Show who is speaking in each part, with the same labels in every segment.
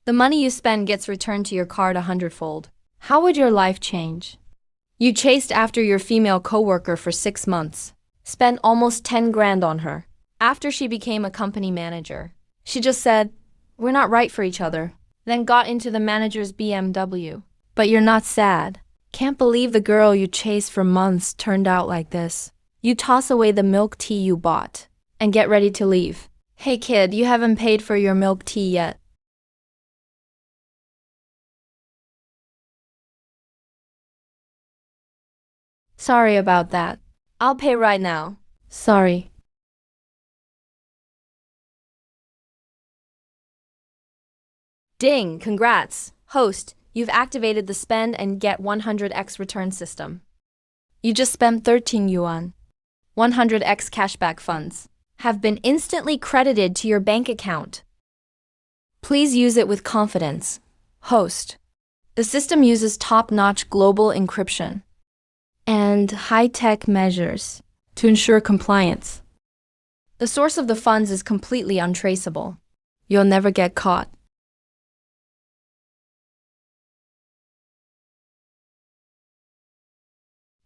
Speaker 1: The money you spend gets returned to your card 100-fold. How would your life change? You chased after your female coworker for 6 months. Spent almost 10 grand on her. After she became a company manager, she just said, "We're not right for each other." Then got into the manager's BMW. But you're not sad. Can't believe the girl you chased for months turned out like this. You toss away the milk tea you bought and get ready to leave. Hey kid, you haven't paid for your milk tea yet. Sorry about that. I'll pay right now. Sorry. Ding, congrats. Host, you've activated the spend and get 100x return system. You just spent 13 yuan. 100x cashback funds have been instantly credited to your bank account. Please use it with confidence. Host, the system uses top-notch global encryption and high-tech measures to ensure compliance. The source of the funds is completely untraceable. You'll never get caught.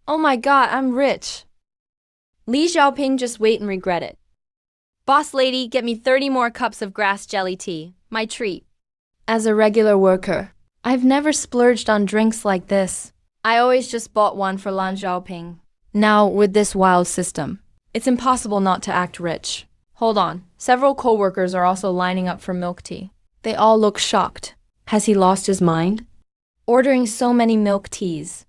Speaker 1: Oh my god, I'm rich. Li Xiaoping, just wait and regret it. Boss lady, get me 30 more cups of grass jelly tea, my treat. As a regular worker, I've never splurged on drinks like this. I always just bought one for Lan Xiaoping. Now, with this wild system, it's impossible not to act rich. Hold on, several co-workers are also lining up for milk tea. They all look shocked. Has he lost his mind? Ordering so many milk teas.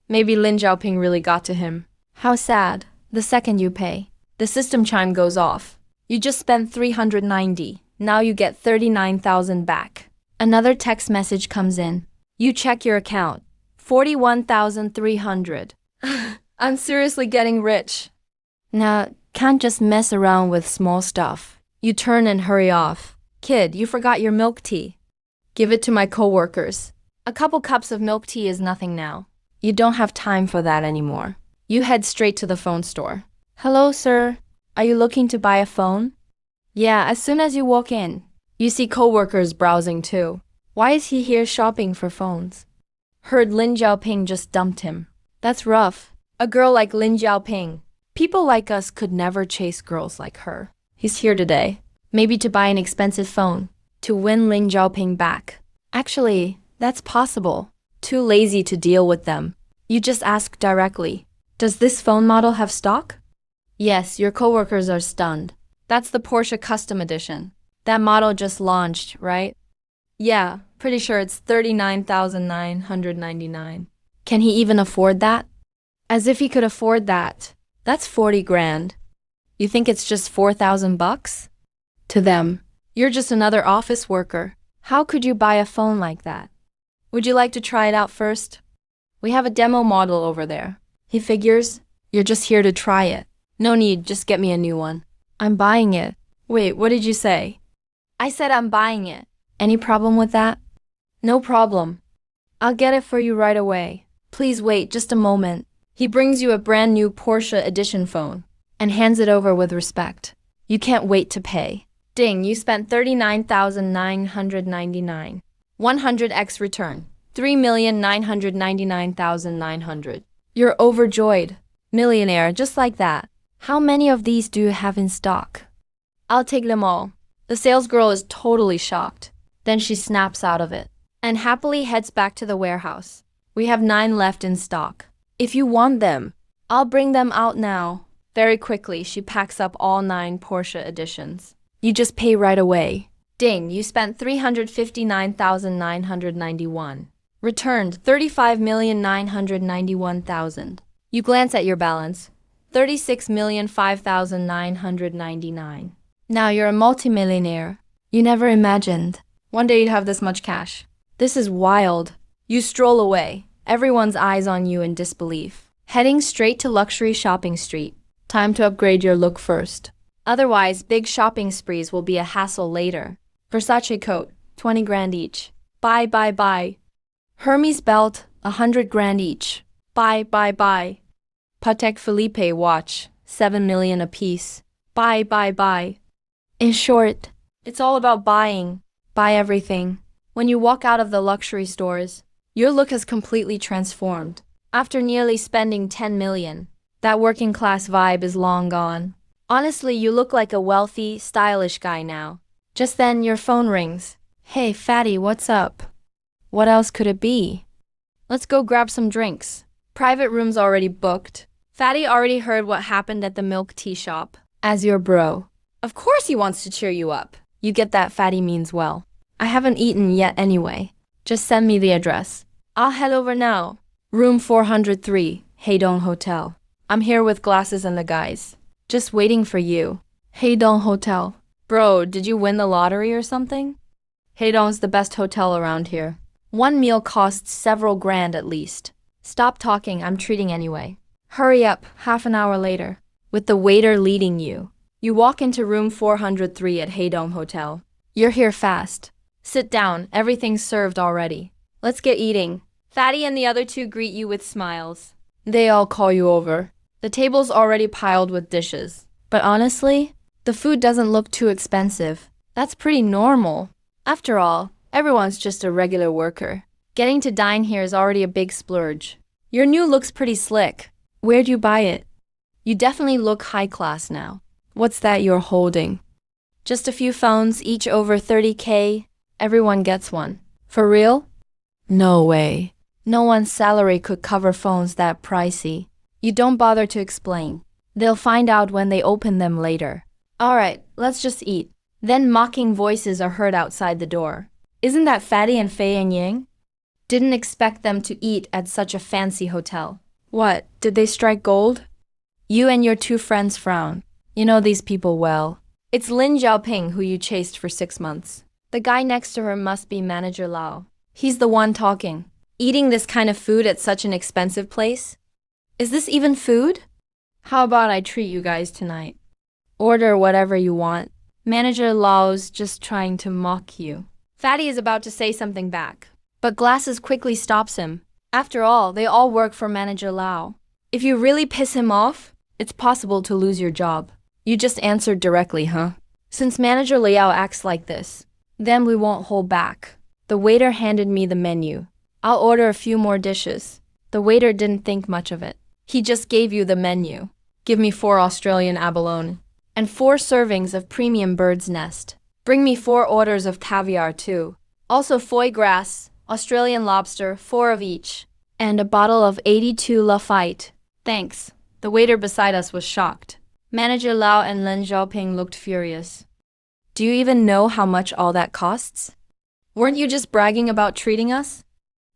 Speaker 1: Maybe Lin Xiaoping really got to him. How sad. The second you pay, the system chime goes off. You just spent 390. Now you get 39,000 back. Another text message comes in. You check your account. 41,300. I'm seriously getting rich. Now, can't just mess around with small stuff. You turn and hurry off. Kid, you forgot your milk tea. Give it to my coworkers. A couple cups of milk tea is nothing now. You don't have time for that anymore. You head straight to the phone store. Hello, sir. Are you looking to buy a phone? Yeah, as soon as you walk in. You see coworkers browsing too. Why is he here shopping for phones? Heard Lin Xiaoping just dumped him. That's rough. A girl like Lin Xiaoping. People like us could never chase girls like her. He's here today. Maybe to buy an expensive phone. To win Lin Xiaoping back. Actually, that's possible. Too lazy to deal with them. You just ask directly. Does this phone model have stock? Yes, your coworkers are stunned. That's the Porsche Custom Edition. That model just launched, right? Yeah, pretty sure it's 39,999. Can he even afford that? As if he could afford that. That's 40 grand. You think it's just 4,000 bucks? To them, you're just another office worker. How could you buy a phone like that? Would you like to try it out first? We have a demo model over there. He figures, you're just here to try it. No need, just get me a new one. I'm buying it. Wait, what did you say? I said I'm buying it. Any problem with that? No problem. I'll get it for you right away. Please wait just a moment. He brings you a brand new Porsche edition phone and hands it over with respect. You can't wait to pay. Ding, you spent 39,999. 100x return. 3,999,900. You're overjoyed. Millionaire, just like that. How many of these do you have in stock? I'll take them all. The sales girl is totally shocked. Then she snaps out of it and happily heads back to the warehouse. We have 9 left in stock. If you want them, I'll bring them out now. Very quickly, she packs up all 9 Porsche editions. You just pay right away. Ding, you spent 359,991. Returned 35,991,000. You glance at your balance. 36,005,999. Now you're a multimillionaire. You never imagined one day you'd have this much cash. This is wild. You stroll away. Everyone's eyes on you in disbelief. Heading straight to Luxury Shopping Street. Time to upgrade your look first. Otherwise, big shopping sprees will be a hassle later. Versace coat, 20 grand each. Buy, buy, buy. Hermes belt, 100 grand each. Buy, buy, buy. Patek Philippe watch, 7 million apiece. Buy, buy, buy. In short, it's all about buying. Buy everything. When you walk out of the luxury stores, your look has completely transformed. After nearly spending 10 million, that working class vibe is long gone. Honestly, you look like a wealthy, stylish guy now. Just then, your phone rings. Hey, fatty, what's up? What else could it be? Let's go grab some drinks. Private room's already booked. Fatty already heard what happened at the milk tea shop. As your bro. Of course he wants to cheer you up. You get that fatty means well. I haven't eaten yet anyway. Just send me the address. I'll head over now. Room 403, Haedong Hotel. I'm here with glasses and the guys. Just waiting for you. Haedong Hotel. Bro, did you win the lottery or something? Haedong's the best hotel around here. One meal costs several grand at least. Stop talking, I'm treating anyway. Hurry up, half an hour later. With the waiter leading you. You walk into room 403 at Haedong Hotel. You're here fast. Sit down, everything's served already. Let's get eating. Fatty and the other two greet you with smiles. They all call you over. The table's already piled with dishes. But honestly, the food doesn't look too expensive. That's pretty normal. After all, everyone's just a regular worker. Getting to dine here is already a big splurge. Your new look's pretty slick. Where'd you buy it? You definitely look high class now. What's that you're holding? Just a few phones, each over 30K. Everyone gets one. For real? No way. No one's salary could cover phones that pricey. You don't bother to explain. They'll find out when they open them later. Alright, let's just eat. Then mocking voices are heard outside the door. Isn't that Fatty and Fei and Ying? Didn't expect them to eat at such a fancy hotel. What, did they strike gold? You and your two friends frown. You know these people well. It's Lin Xiaoping who you chased for 6 months. The guy next to her must be Manager Lao. He's the one talking. Eating this kind of food at such an expensive place? Is this even food? How about I treat you guys tonight? Order whatever you want. Manager Lao's just trying to mock you. Fatty is about to say something back, but Glasses quickly stops him. After all, they all work for Manager Lao. If you really piss him off, it's possible to lose your job. You just answered directly, huh? Since Manager Liao acts like this, then we won't hold back. The waiter handed me the menu. I'll order a few more dishes. The waiter didn't think much of it. He just gave you the menu. Give me 4 Australian abalone. And 4 servings of premium bird's nest. Bring me 4 orders of caviar too. Also foie gras, Australian lobster, 4 of each. And a bottle of 82 Lafite. Thanks. The waiter beside us was shocked. Manager Lao and Lin Xiaoping looked furious. Do you even know how much all that costs? Weren't you just bragging about treating us?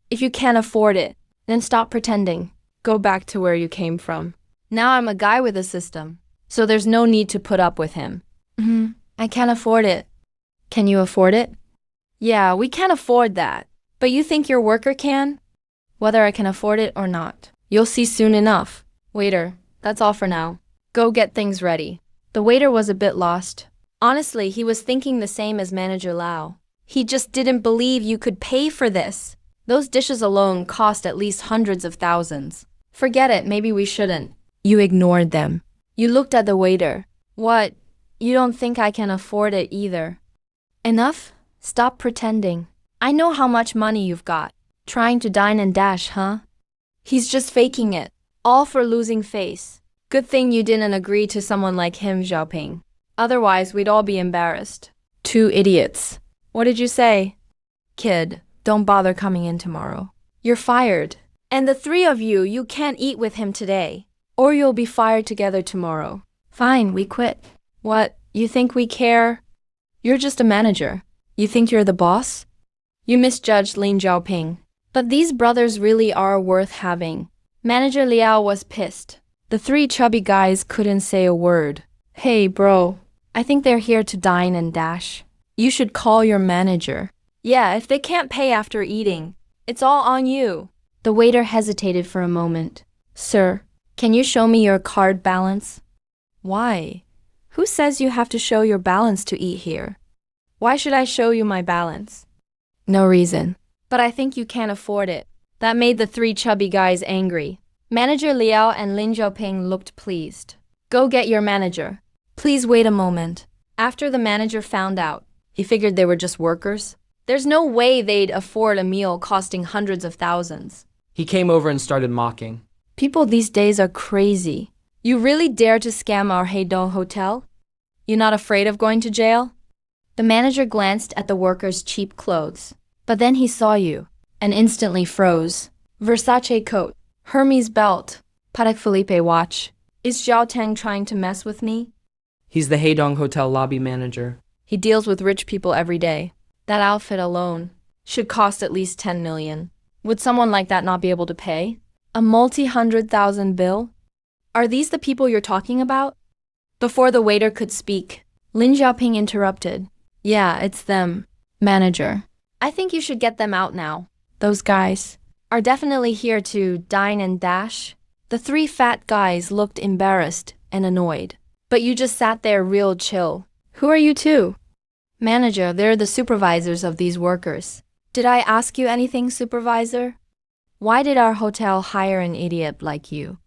Speaker 1: If you can't afford it, then stop pretending. Go back to where you came from. Now I'm a guy with a system, so there's no need to put up with him. I can't afford it. Can you afford it? Yeah, we can't afford that. But you think your worker can? Whether I can afford it or not, you'll see soon enough. Waiter, that's all for now. Go get things ready. The waiter was a bit lost. Honestly, he was thinking the same as Manager Lao. He just didn't believe you could pay for this. Those dishes alone cost at least hundreds of thousands. Forget it, maybe we shouldn't. You ignored them. You looked at the waiter. What? You don't think I can afford it either? Enough? Stop pretending. I know how much money you've got. Trying to dine and dash, huh? He's just faking it. All for losing face. Good thing you didn't agree to someone like him, Xiaoping. Otherwise, we'd all be embarrassed. 2 idiots. What did you say? Kid, don't bother coming in tomorrow. You're fired. And the 3 of you, you can't eat with him today. Or you'll be fired together tomorrow. Fine, we quit. What, you think we care? You're just a manager. You think you're the boss? You misjudged Lin Xiaoping. But these brothers really are worth having. Manager Liao was pissed. The 3 chubby guys couldn't say a word. Hey, bro. I think they're here to dine and dash. You should call your manager. Yeah, if they can't pay after eating, it's all on you. The waiter hesitated for a moment. Sir, can you show me your card balance? Why? Who says you have to show your balance to eat here? Why should I show you my balance? No reason. But I think you can't afford it. That made the 3 chubby guys angry. Manager Liao and Lin Xiaoping looked pleased. Go get your manager. Please wait a moment. After the manager found out, he figured they were just workers. There's no way they'd afford a meal costing hundreds of thousands.
Speaker 2: He came over and started mocking.
Speaker 1: People these days are crazy. You really dare to scam our Haydong hotel? You not afraid of going to jail? The manager glanced at the worker's cheap clothes, but then he saw you and instantly froze. Versace coat, Hermes belt, Patek Philippe watch. Is Zhao Tang trying to mess with me?
Speaker 2: He's the Haydong Hotel lobby manager.
Speaker 1: He deals with rich people every day. That outfit alone should cost at least 10 million. Would someone like that not be able to pay? A multi-100,000 bill? Are these the people you're talking about? Before the waiter could speak, Lin Xiaoping interrupted. Yeah, it's them. Manager. I think you should get them out now. Those guys are definitely here to dine and dash. The three fat guys looked embarrassed and annoyed. But you just sat there real chill. Who are you two? Manager, they're the supervisors of these workers. Did I ask you anything, supervisor? Why did our hotel hire an idiot like you?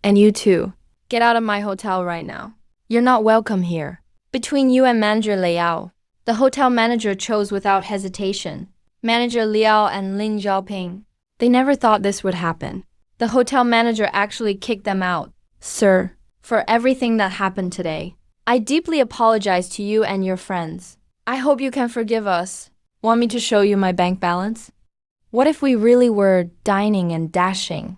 Speaker 1: And you too. Get out of my hotel right now. You're not welcome here. Between you and Manager Liao, the hotel manager chose without hesitation. Manager Liao and Lin Xiaoping. They never thought this would happen. The hotel manager actually kicked them out. Sir, for everything that happened today, I deeply apologize to you and your friends. I hope you can forgive us. Want me to show you my bank balance? What if we really were dining and dashing?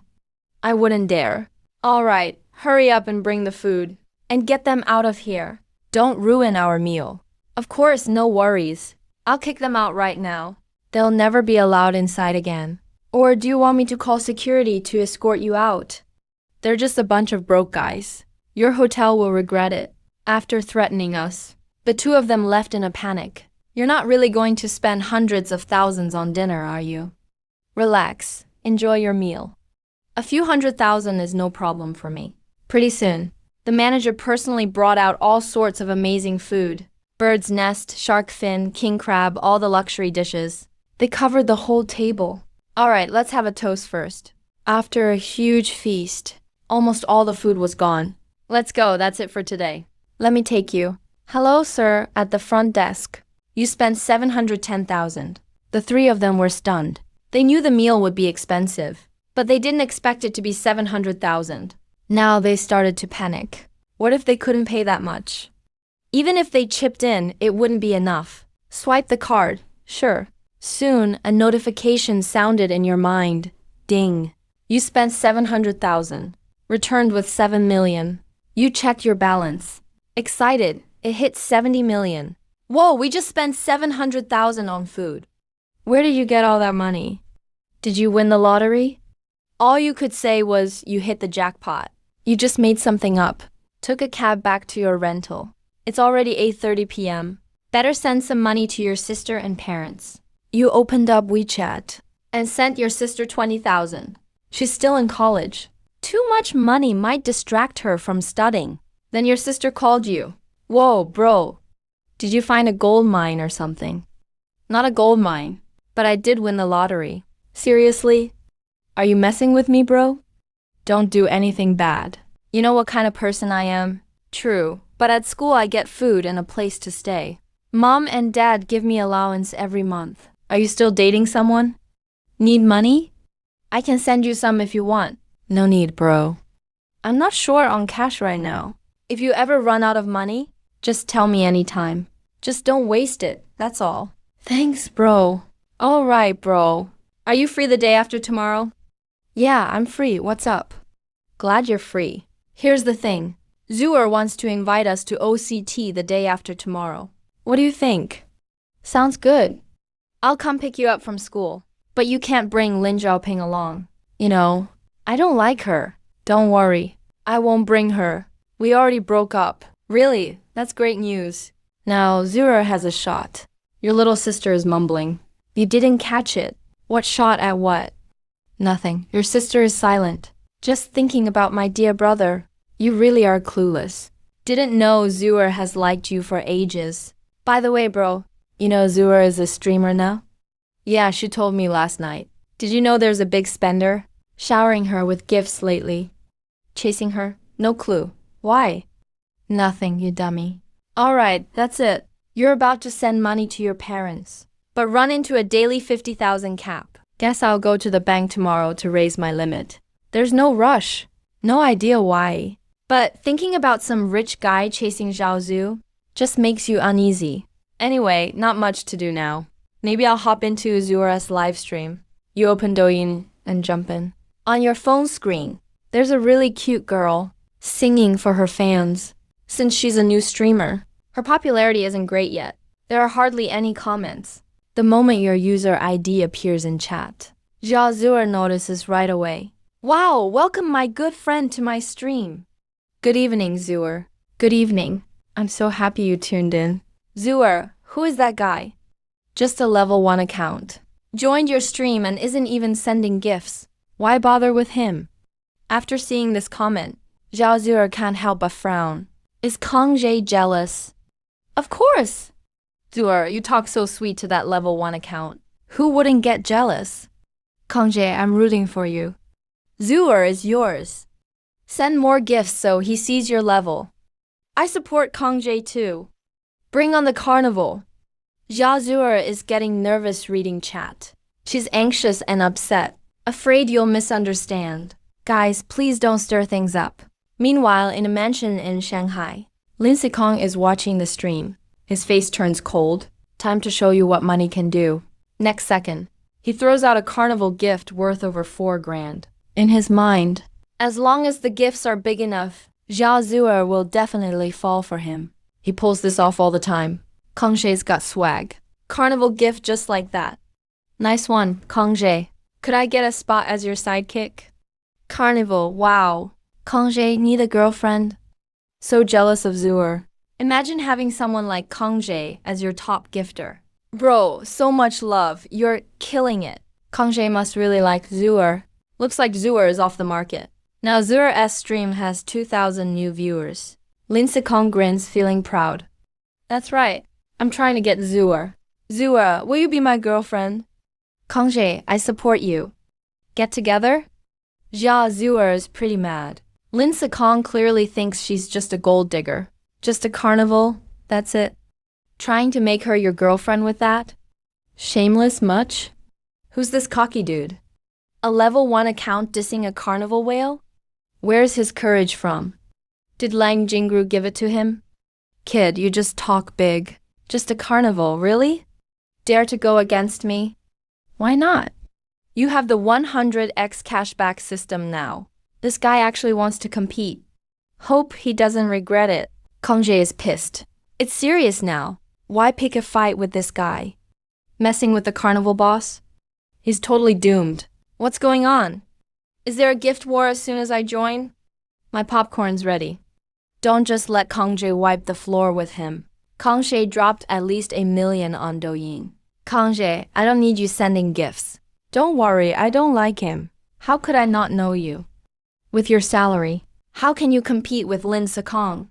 Speaker 1: I wouldn't dare. All right, hurry up and bring the food. And get them out of here. Don't ruin our meal. Of course, no worries. I'll kick them out right now. They'll never be allowed inside again. Or do you want me to call security to escort you out? They're just a bunch of broke guys. Your hotel will regret it. After threatening us. The two of them left in a panic. You're not really going to spend hundreds of thousands on dinner, are you? Relax. Enjoy your meal. A few 100,000 is no problem for me. Pretty soon, the manager personally brought out all sorts of amazing food. Bird's nest, shark fin, king crab, all the luxury dishes. They covered the whole table. All right, let's have a toast first. After a huge feast, almost all the food was gone. Let's go, that's it for today. Let me take you. Hello, sir, at the front desk. You spent 710,000. The three of them were stunned. They knew the meal would be expensive, but they didn't expect it to be 700,000. Now they started to panic. What if they couldn't pay that much? Even if they chipped in, it wouldn't be enough. Swipe the card. Sure. Soon, a notification sounded in your mind. Ding. You spent 700,000. Returned with 7 million. You checked your balance. Excited, it hit 70 million. Whoa, we just spent 700,000 on food. Where did you get all that money? Did you win the lottery? All you could say was you hit the jackpot. You just made something up. Took a cab back to your rental. It's already 8:30 p.m. Better send some money to your sister and parents. You opened up WeChat and sent your sister 20,000. She's still in college. Too much money might distract her from studying. Then your sister called you. Whoa, bro. Did you find a gold mine or something? Not a gold mine, but I did win the lottery. Seriously? Are you messing with me, bro? Don't do anything bad. You know what kind of person I am? True, but at school I get food and a place to stay. Mom and dad give me allowance every month. Are you still dating someone? Need money? I can send you some if you want. No need, bro. I'm not short on cash right now. If you ever run out of money, just tell me anytime. Just don't waste it, that's all. Thanks, bro. All right, bro. Are you free the day after tomorrow? Yeah, I'm free. What's up? Glad you're free. Here's the thing. Zhuer wants to invite us to OCT the day after tomorrow. What do you think? Sounds good. I'll come pick you up from school, but you can't bring Lin Xiaoping along. You know, I don't like her. Don't worry. I won't bring her. We already broke up. Really? That's great news. Now, Zhuer has a shot. Your little sister is mumbling. You didn't catch it. What shot at what? Nothing. Your sister is silent. Just thinking about my dear brother. You really are clueless. Didn't know Zhuer has liked you for ages. By the way, bro, you know Zhuer is a streamer now? Yeah, she told me last night. Did you know there's a big spender? Showering her with gifts lately. Chasing her? No clue. Why? Nothing, you dummy. All right, that's it. You're about to send money to your parents. but run into a daily 50,000 cap. Guess I'll go to the bank tomorrow to raise my limit. There's no rush. No idea why. But thinking about some rich guy chasing Zhao Zhu just makes you uneasy. Anyway, not much to do now. Maybe I'll hop into Zura's live stream. You open Douyin and jump in. On your phone screen, there's a really cute girl singing for her fans. Since she's a new streamer, her popularity isn't great yet. There are hardly any comments. The moment your user ID appears in chat, Zhao Zura notices right away. Wow, welcome my good friend to my stream. Good evening, Zura. Good evening. I'm so happy you tuned in. Zura, who is that guy? Just a level 1 account. Joined your stream and isn't even sending gifts. Why bother with him? After seeing this comment, Zhao Zura can't help but frown. Is Kang Jie jealous? Of course! Zura, you talk so sweet to that level 1 account. Who wouldn't get jealous? Kang Jie, I'm rooting for you. Zura is yours. Send more gifts so he sees your level. I support Kang Jie too. Bring on the carnival. Zhao Zura is getting nervous reading chat. She's anxious and upset, afraid you'll misunderstand. Guys, please don't stir things up. Meanwhile, in a mansion in Shanghai, Lin Sikong is watching the stream. His face turns cold. Time to show you what money can do. Next second, he throws out a carnival gift worth over 4 grand. In his mind, as long as the gifts are big enough, Zhao Zura will definitely fall for him. He pulls this off all the time. Kang Jie's got swag. Carnival gift just like that. Nice one, Kang Jie. Could I get a spot as your sidekick? Carnival, wow. Kang Jie, need a girlfriend? So jealous of Zura. Imagine having someone like Kang Jie as your top gifter. Bro, so much love. You're killing it. Kang Jie must really like Zura. Looks like Zura is off the market. Now Zura's stream has 2,000 new viewers. Lin Sikong grins, feeling proud. That's right. I'm trying to get Zura. Zura, will you be my girlfriend? Kang Jie, I support you. Get together? Zhao Zura is pretty mad. Lin Sikong clearly thinks she's just a gold digger. Just a carnival, that's it. Trying to make her your girlfriend with that? Shameless much? Who's this cocky dude? A level 1 account dissing a carnival whale? Where's his courage from? Did Lang Jingru give it to him? Kid, you just talk big. Just a carnival, really? Dare to go against me? Why not? You have the 100x cashback system now. This guy actually wants to compete. Hope he doesn't regret it. Kang Jie is pissed. It's serious now. Why pick a fight with this guy? Messing with the carnival boss? He's totally doomed. What's going on? Is there a gift war as soon as I join? My popcorn's ready. Don't just let Kang Jie wipe the floor with him. Kang Jie dropped at least 1 million on Douyin. Kang Jie, I don't need you sending gifts. Don't worry, I don't like him. How could I not know you? With your salary, how can you compete with Lin Sikong?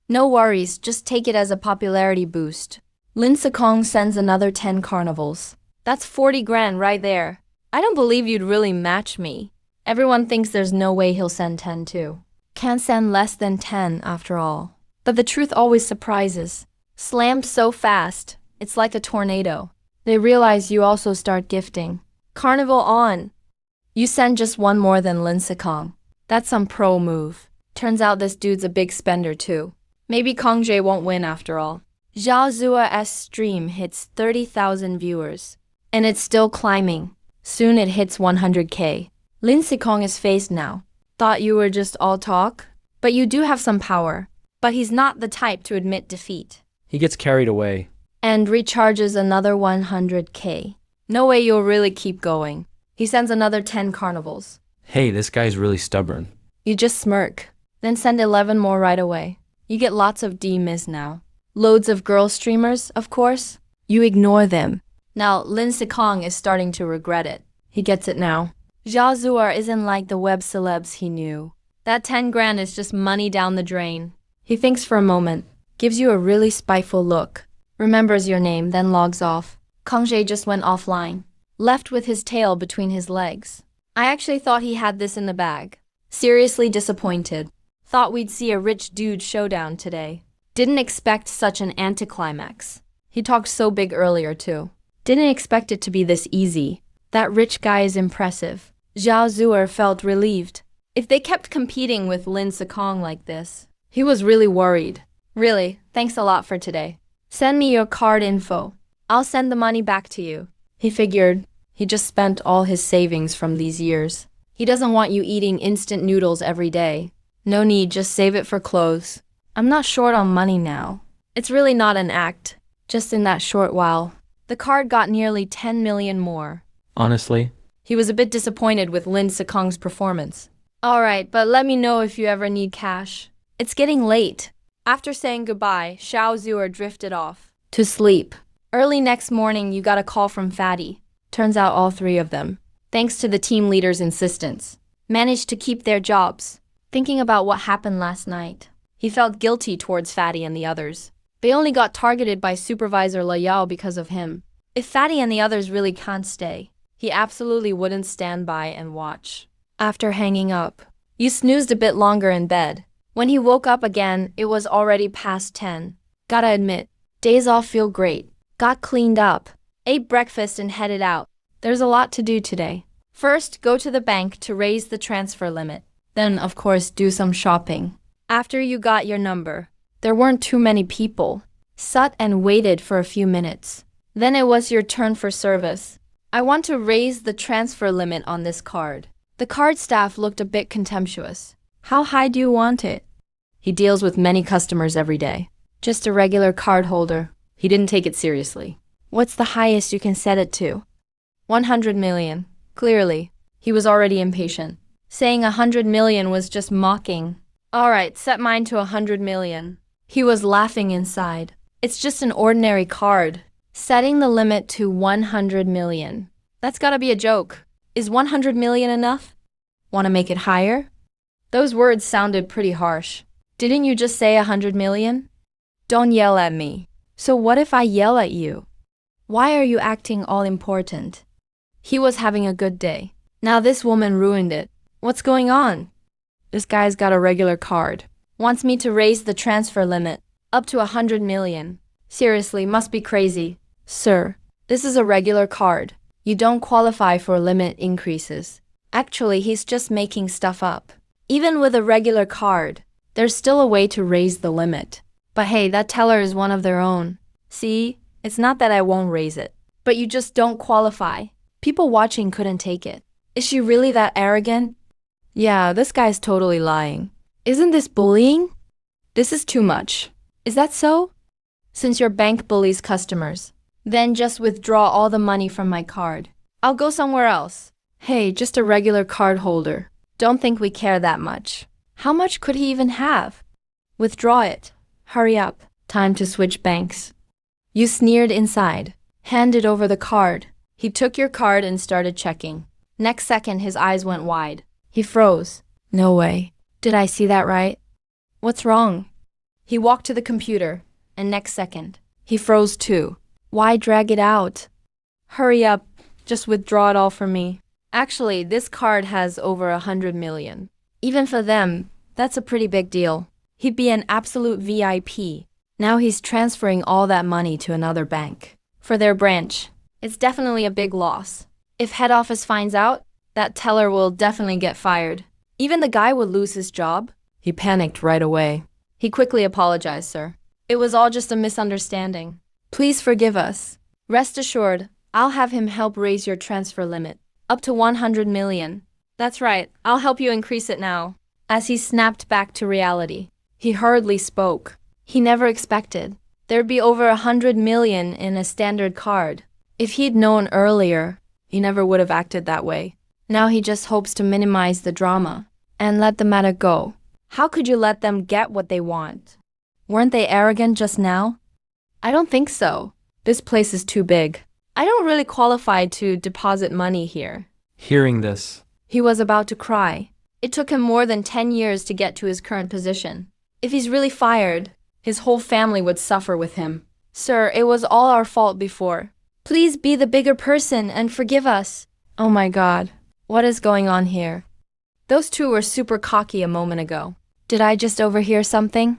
Speaker 1: No worries, just take it as a popularity boost. Lin Sikong sends another 10 carnivals. That's 40 grand right there. I don't believe you'd really match me. Everyone thinks there's no way he'll send 10 too. Can't send less than 10 after all. But the truth always surprises. Slammed so fast, it's like a tornado. They realize you also start gifting. Carnival on. You send just 1 more than Lin Sikong. That's some pro move. Turns out this dude's a big spender too. Maybe Kang Jie won't win after all. Zhao Zura's stream hits 30,000 viewers. And it's still climbing. Soon it hits 100k. Lin Sikong is phased now. Thought you were just all talk? But you do have some power. But he's not the type to admit defeat.
Speaker 2: He gets carried away.
Speaker 1: And recharges another 100k. No way you'll really keep going. He sends another 10 carnivals.
Speaker 2: Hey, this guy's really stubborn.
Speaker 1: You just smirk. Then send 11 more right away. You get lots of D-Miz now. Loads of girl streamers, of course. You ignore them. Now, Lin Sikong is starting to regret it. He gets it now. Zhao Zura isn't like the web celebs he knew. That 10 grand is just money down the drain. He thinks for a moment, gives you a really spiteful look, remembers your name, then logs off. Kang Jie just went offline, left with his tail between his legs. I actually thought he had this in the bag. Seriously disappointed. Thought we'd see a rich dude showdown today. Didn't expect such an anticlimax. He talked so big earlier too. Didn't expect it to be this easy. That rich guy is impressive. Zhao Zuer felt relieved. If they kept competing with Lin Sikong like this, he was really worried. Really, thanks a lot for today. Send me your card info. I'll send the money back to you. He figured he just spent all his savings from these years. He doesn't want you eating instant noodles every day. No need, just save it for clothes. I'm not short on money now. It's really not an act. Just in that short while, the card got nearly 10 million more.
Speaker 2: Honestly,
Speaker 1: He was a bit disappointed with Lin Sikong's performance. Alright, but let me know if you ever need cash. It's getting late. After saying goodbye, Xiao Zuer drifted off to sleep. Early next morning, you got a call from Fatty. Turns out all three of them, thanks to the team leader's insistence, managed to keep their jobs. Thinking about what happened last night, he felt guilty towards Fatty and the others. They only got targeted by Supervisor Layao because of him. If Fatty and the others really can't stay, he absolutely wouldn't stand by and watch. After hanging up, you snoozed a bit longer in bed. When he woke up again, it was already past 10. Gotta admit, days off feel great. Got cleaned up, ate breakfast and headed out. There's a lot to do today. First, go to the bank to raise the transfer limit. Then, of course, do some shopping. After you got your number, there weren't too many people. Sat and waited for a few minutes. Then it was your turn for service. I want to raise the transfer limit on this card. The card staff looked a bit contemptuous. How high do you want it? He deals with many customers every day. Just a regular card holder. He didn't take it seriously. What's the highest you can set it to? 100 million. Clearly, he was already impatient. Saying 100 million was just mocking. Alright, set mine to 100 million. He was laughing inside. It's just an ordinary card. Setting the limit to 100 million. That's gotta be a joke. Is 100 million enough? Wanna make it higher? Those words sounded pretty harsh. Didn't you just say 100 million? Don't yell at me. So what if I yell at you? Why are you acting all important? He was having a good day. Now this woman ruined it. What's going on? This guy's got a regular card. Wants me to raise the transfer limit up to 100 million. Seriously, must be crazy. Sir, this is a regular card. You don't qualify for limit increases. Actually, he's just making stuff up. Even with a regular card, there's still a way to raise the limit. But hey, that teller is one of their own. See, it's not that I won't raise it, but you just don't qualify. People watching couldn't take it. Is she really that arrogant? Yeah, this guy's totally lying. Isn't this bullying? This is too much. Is that so? Since your bank bullies customers, then just withdraw all the money from my card. I'll go somewhere else. Hey, just a regular card holder. Don't think we care that much. How much could he even have? Withdraw it. Hurry up. Time to switch banks. You sneered inside. Handed over the card. He took your card and started checking. Next second, his eyes went wide. He froze. No way. Did I see that right? What's wrong? He walked to the computer, and next second, he froze too. Why drag it out? Hurry up. Just withdraw it all for me. Actually, this card has over 100 million. Even for them, that's a pretty big deal. He'd be an absolute VIP. Now he's transferring all that money to another bank. For their branch, it's definitely a big loss. If head office finds out, that teller will definitely get fired. Even the guy would lose his job. He panicked right away. He quickly apologized, sir. It was all just a misunderstanding. Please forgive us. Rest assured, I'll have him help raise your transfer limit. Up to 100 million. That's right, I'll help you increase it now. As he snapped back to reality, he hurriedly spoke. He never expected there'd be over 100 million in a standard card. If he'd known earlier, he never would have acted that way. Now he just hopes to minimize the drama and let the matter go. How could you let them get what they want? Weren't they arrogant just now? I don't think so. This place is too big. I don't really qualify to deposit money here.
Speaker 2: Hearing this,
Speaker 1: He was about to cry. It took him more than 10 years to get to his current position. If he's really fired, his whole family would suffer with him. Sir, it was all our fault before. Please be the bigger person and forgive us. Oh my God, what is going on here? Those two were super cocky a moment ago. Did I just overhear something?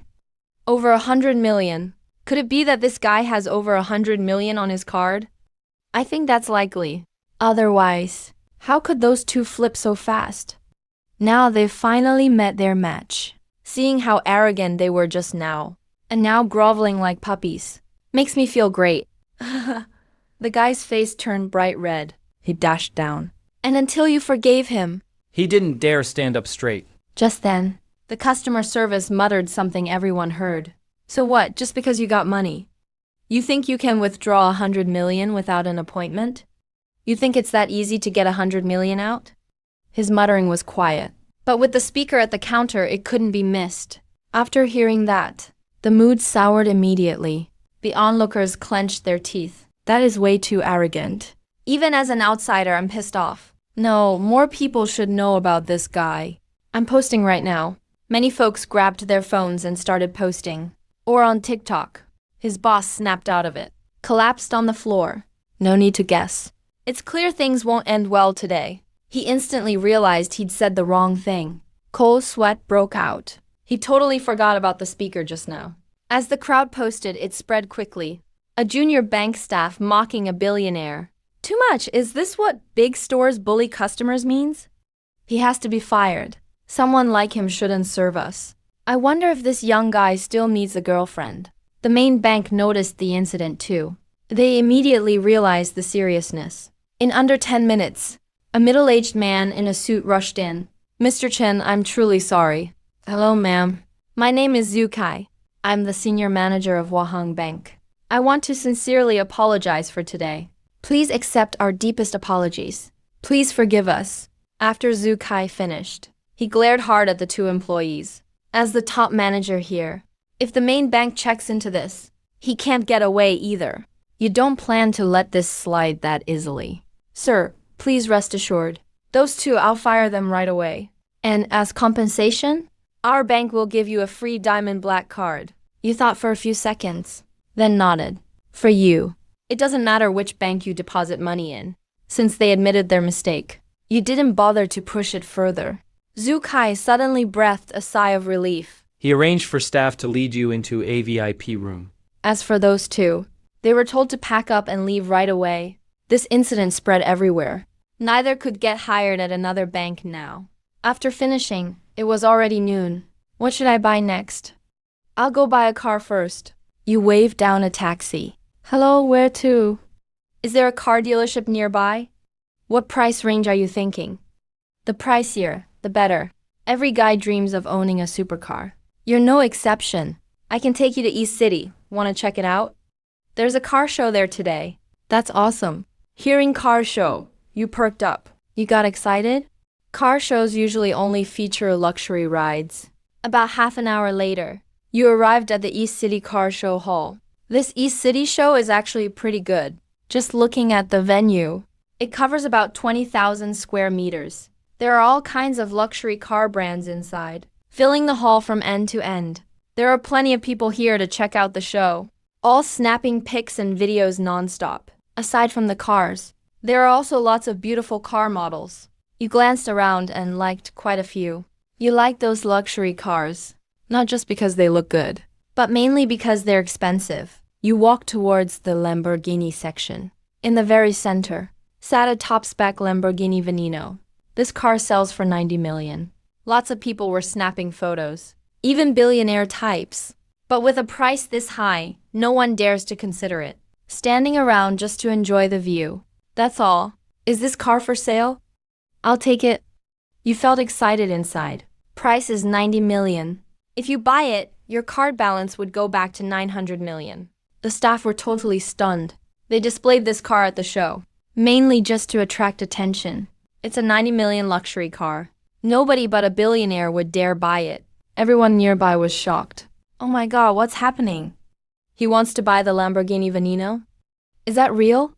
Speaker 1: Over 100 million. Could it be that this guy has over 100 million on his card? I think that's likely. Otherwise, how could those two flip so fast? Now they've finally met their match. Seeing how arrogant they were just now, and now groveling like puppies, makes me feel great. The guy's face turned bright red. He dashed down. And until you forgave him.
Speaker 2: He didn't dare stand up straight.
Speaker 1: Just then, the customer service muttered something everyone heard. So what, just because you got money? You think you can withdraw 100 million without an appointment? You think it's that easy to get 100 million out? His muttering was quiet, but with the speaker at the counter, it couldn't be missed. After hearing that, the mood soured immediately. The onlookers clenched their teeth. That is way too arrogant. Even as an outsider, I'm pissed off. No, more people should know about this guy. I'm posting right now. Many folks grabbed their phones and started posting. Or on TikTok. His boss snapped out of it. Collapsed on the floor. No need to guess. It's clear things won't end well today. He instantly realized he'd said the wrong thing. Cold sweat broke out. He totally forgot about the speaker just now. As the crowd posted, it spread quickly. A junior bank staff mocking a billionaire. Too much, is this what big stores bully customers means? He has to be fired. Someone like him shouldn't serve us. I wonder if this young guy still needs a girlfriend. The main bank noticed the incident too. They immediately realized the seriousness. In under 10 minutes, a middle-aged man in a suit rushed in. Mr. Chen, I'm truly sorry. Hello, ma'am. My name is Zhu Kai. I'm the senior manager of Wahang Bank. I want to sincerely apologize for today. Please accept our deepest apologies. Please forgive us. After Zhu Kai finished, he glared hard at the two employees. As the top manager here, if the main bank checks into this, he can't get away either. You don't plan to let this slide that easily. Sir, please rest assured. Those two, I'll fire them right away. And as compensation, our bank will give you a free diamond black card. You thought for a few seconds, then nodded. For you. It doesn't matter which bank you deposit money in, since they admitted their mistake. You didn't bother to push it further. Zhu Kai suddenly breathed a sigh of relief.
Speaker 2: He arranged for staff to lead you into a VIP room.
Speaker 1: As for those two, they were told to pack up and leave right away. This incident spread everywhere. Neither could get hired at another bank now. After finishing, it was already noon. What should I buy next? I'll go buy a car first. You waved down a taxi. Hello, where to? Is there a car dealership nearby? What price range are you thinking? The pricier, the better. Every guy dreams of owning a supercar. You're no exception. I can take you to East City. Want to check it out? There's a car show there today. That's awesome. Hearing car show, you perked up. You got excited? Car shows usually only feature luxury rides. About half an hour later, you arrived at the East City Car Show Hall. This East City show is actually pretty good. Just looking at the venue, it covers about 20,000 square meters. There are all kinds of luxury car brands inside, filling the hall from end to end. There are plenty of people here to check out the show, all snapping pics and videos nonstop. Aside from the cars, there are also lots of beautiful car models. You glanced around and liked quite a few. You like those luxury cars, not just because they look good, but mainly because they're expensive. You walked towards the Lamborghini section. In the very center, sat a top-spec Lamborghini Veneno. This car sells for 90 million. Lots of people were snapping photos, even billionaire types. But with a price this high, no one dares to consider it. Standing around just to enjoy the view. That's all. Is this car for sale? I'll take it. You felt excited inside. Price is 90 million. If you buy it, your card balance would go back to 900 million. The staff were totally stunned. They displayed this car at the show, mainly just to attract attention. It's a 90 million luxury car. Nobody but a billionaire would dare buy it. Everyone nearby was shocked. Oh my god, what's happening? He wants to buy the Lamborghini Veneno? Is that real?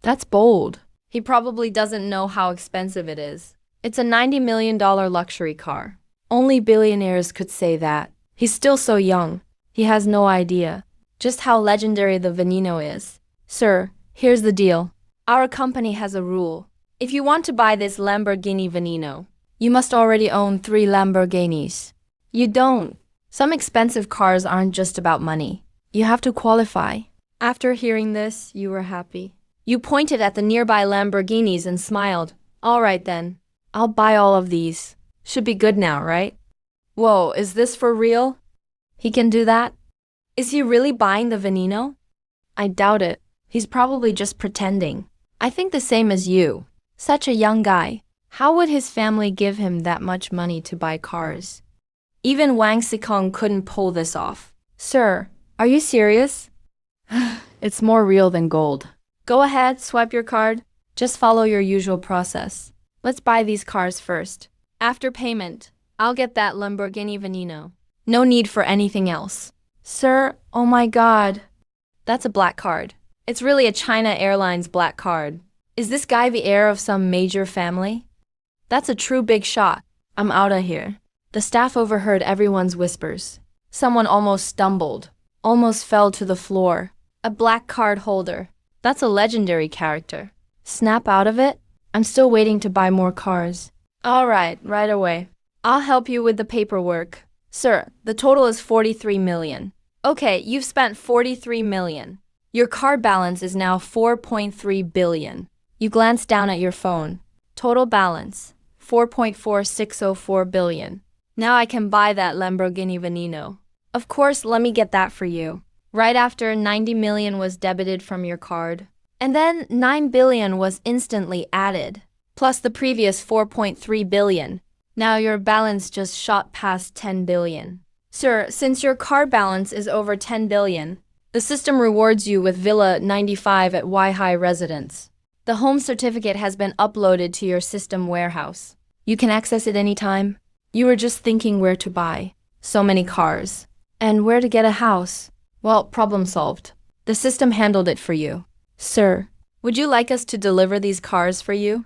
Speaker 1: That's bold. He probably doesn't know how expensive it is. It's a $90 million luxury car. Only billionaires could say that. He's still so young. He has no idea just how legendary the Veneno is. Sir, here's the deal. Our company has a rule. If you want to buy this Lamborghini Veneno, you must already own 3 Lamborghinis. You don't. Some expensive cars aren't just about money. You have to qualify. After hearing this, you were happy. You pointed at the nearby Lamborghinis and smiled. All right then. I'll buy all of these. Should be good now, right? Whoa, is this for real? He can do that? Is he really buying the veneno? I doubt it. He's probably just pretending. I think the same as you. Such a young guy. How would his family give him that much money to buy cars? Even Wang Xikong couldn't pull this off. Sir, are you serious? It's more real than gold. Go ahead, swipe your card. Just follow your usual process. Let's buy these cars first. After payment, I'll get that Lamborghini Veneno. No need for anything else. Sir, oh my god. That's a black card. It's really a China Airlines black card. Is this guy the heir of some major family? That's a true big shot. I'm outta here. The staff overheard everyone's whispers. Someone almost stumbled, almost fell to the floor. A black card holder. That's a legendary character. Snap out of it? I'm still waiting to buy more cars. All right away. I'll help you with the paperwork. Sir, the total is 43 million. Okay, you've spent 43 million. Your card balance is now 4.3 billion. You glance down at your phone. Total balance, 4.4604 billion. Now I can buy that Lamborghini Veneno. Of course, let me get that for you. Right after 90 million was debited from your card. And then 9 billion was instantly added, plus the previous 4.3 billion. Now your balance just shot past 10 billion. Sir, since your card balance is over 10 billion, the system rewards you with Villa 95 at Waihai Residence. The home certificate has been uploaded to your system warehouse. You can access it anytime. You were just thinking where to buy. So many cars. And where to get a house. Well, problem solved. The system handled it for you. Sir, would you like us to deliver these cars for you?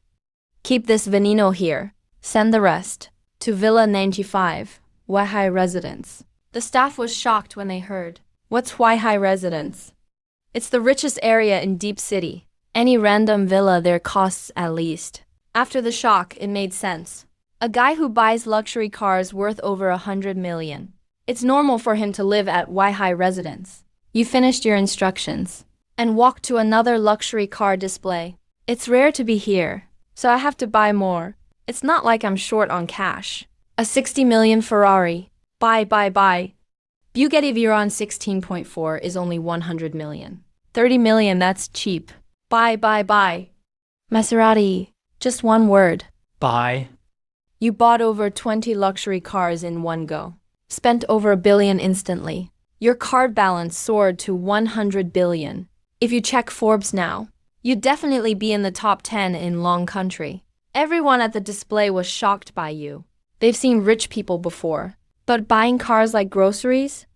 Speaker 1: Keep this Veneno here. Send the rest to Villa 95, Waihai Residence. The staff was shocked when they heard. What's Waihai Residence? It's the richest area in Deep City. Any random villa there costs at least. After the shock, it made sense. A guy who buys luxury cars worth over 100 million. It's normal for him to live at Waihai Residence. You finished your instructions and walked to another luxury car display. It's rare to be here, so I have to buy more. It's not like I'm short on cash. A 60 million Ferrari. Buy. Bugatti Veyron 16.4 is only 100 million. 30 million, that's cheap. Buy. Maserati, just one word.
Speaker 2: Buy.
Speaker 1: You bought over 20 luxury cars in one go. Spent over $1 billion instantly. Your card balance soared to 100 billion. If you check Forbes now, you'd definitely be in the top 10 in Long Country. Everyone at the display was shocked by you. They've seen rich people before. But buying cars like groceries?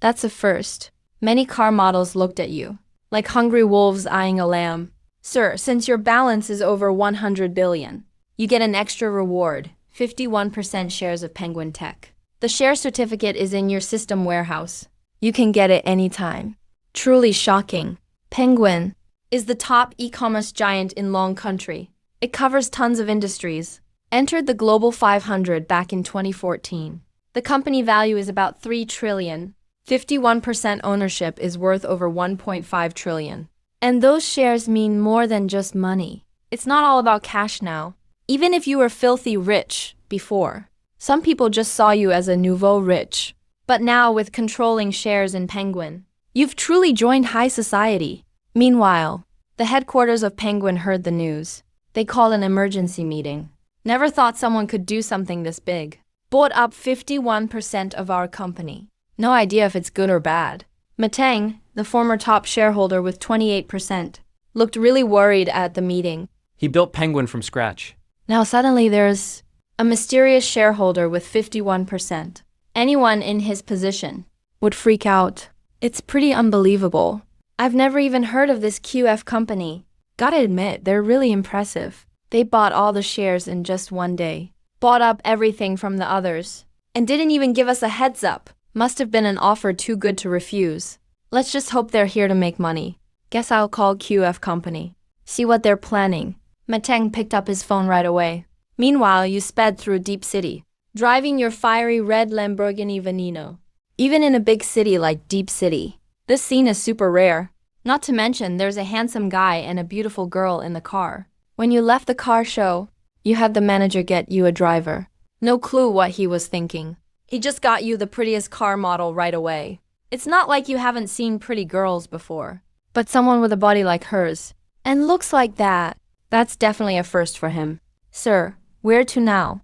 Speaker 1: That's a first. Many car models looked at you, like hungry wolves eyeing a lamb. Sir, since your balance is over 100 billion, you get an extra reward, 51% shares of Penguin Tech. The share certificate is in your system warehouse. You can get it anytime. Truly shocking. Penguin is the top e-commerce giant in Long Country. It covers tons of industries. Entered the Global 500 back in 2014. The company value is about 3 trillion. 51% ownership is worth over 1.5 trillion. And those shares mean more than just money. It's not all about cash now. Even if you were filthy rich before, some people just saw you as a nouveau rich. But now with controlling shares in Penguin, you've truly joined high society. Meanwhile, the headquarters of Penguin heard the news. They called an emergency meeting. Never thought someone could do something this big. Bought up 51% of our company. No idea if it's good or bad. Mateng, the former top shareholder with 28%, looked really worried at the meeting.
Speaker 2: He built Penguin from scratch.
Speaker 1: Now suddenly there's a mysterious shareholder with 51%. Anyone in his position would freak out. It's pretty unbelievable. I've never even heard of this QF company. Gotta admit, they're really impressive. They bought all the shares in just one day. Bought up everything from the others. And didn't even give us a heads up. Must have been an offer too good to refuse. Let's just hope they're here to make money. Guess I'll call QF company. See what they're planning. Mateng picked up his phone right away. Meanwhile, you sped through Deep City, driving your fiery red Lamborghini Veneno. Even in a big city like Deep City, this scene is super rare. Not to mention, there's a handsome guy and a beautiful girl in the car. When you left the car show, you had the manager get you a driver. No clue what he was thinking. He just got you the prettiest car model right away. It's not like you haven't seen pretty girls before, but someone with a body like hers and looks like that, that's definitely a first for him. Sir, where to now?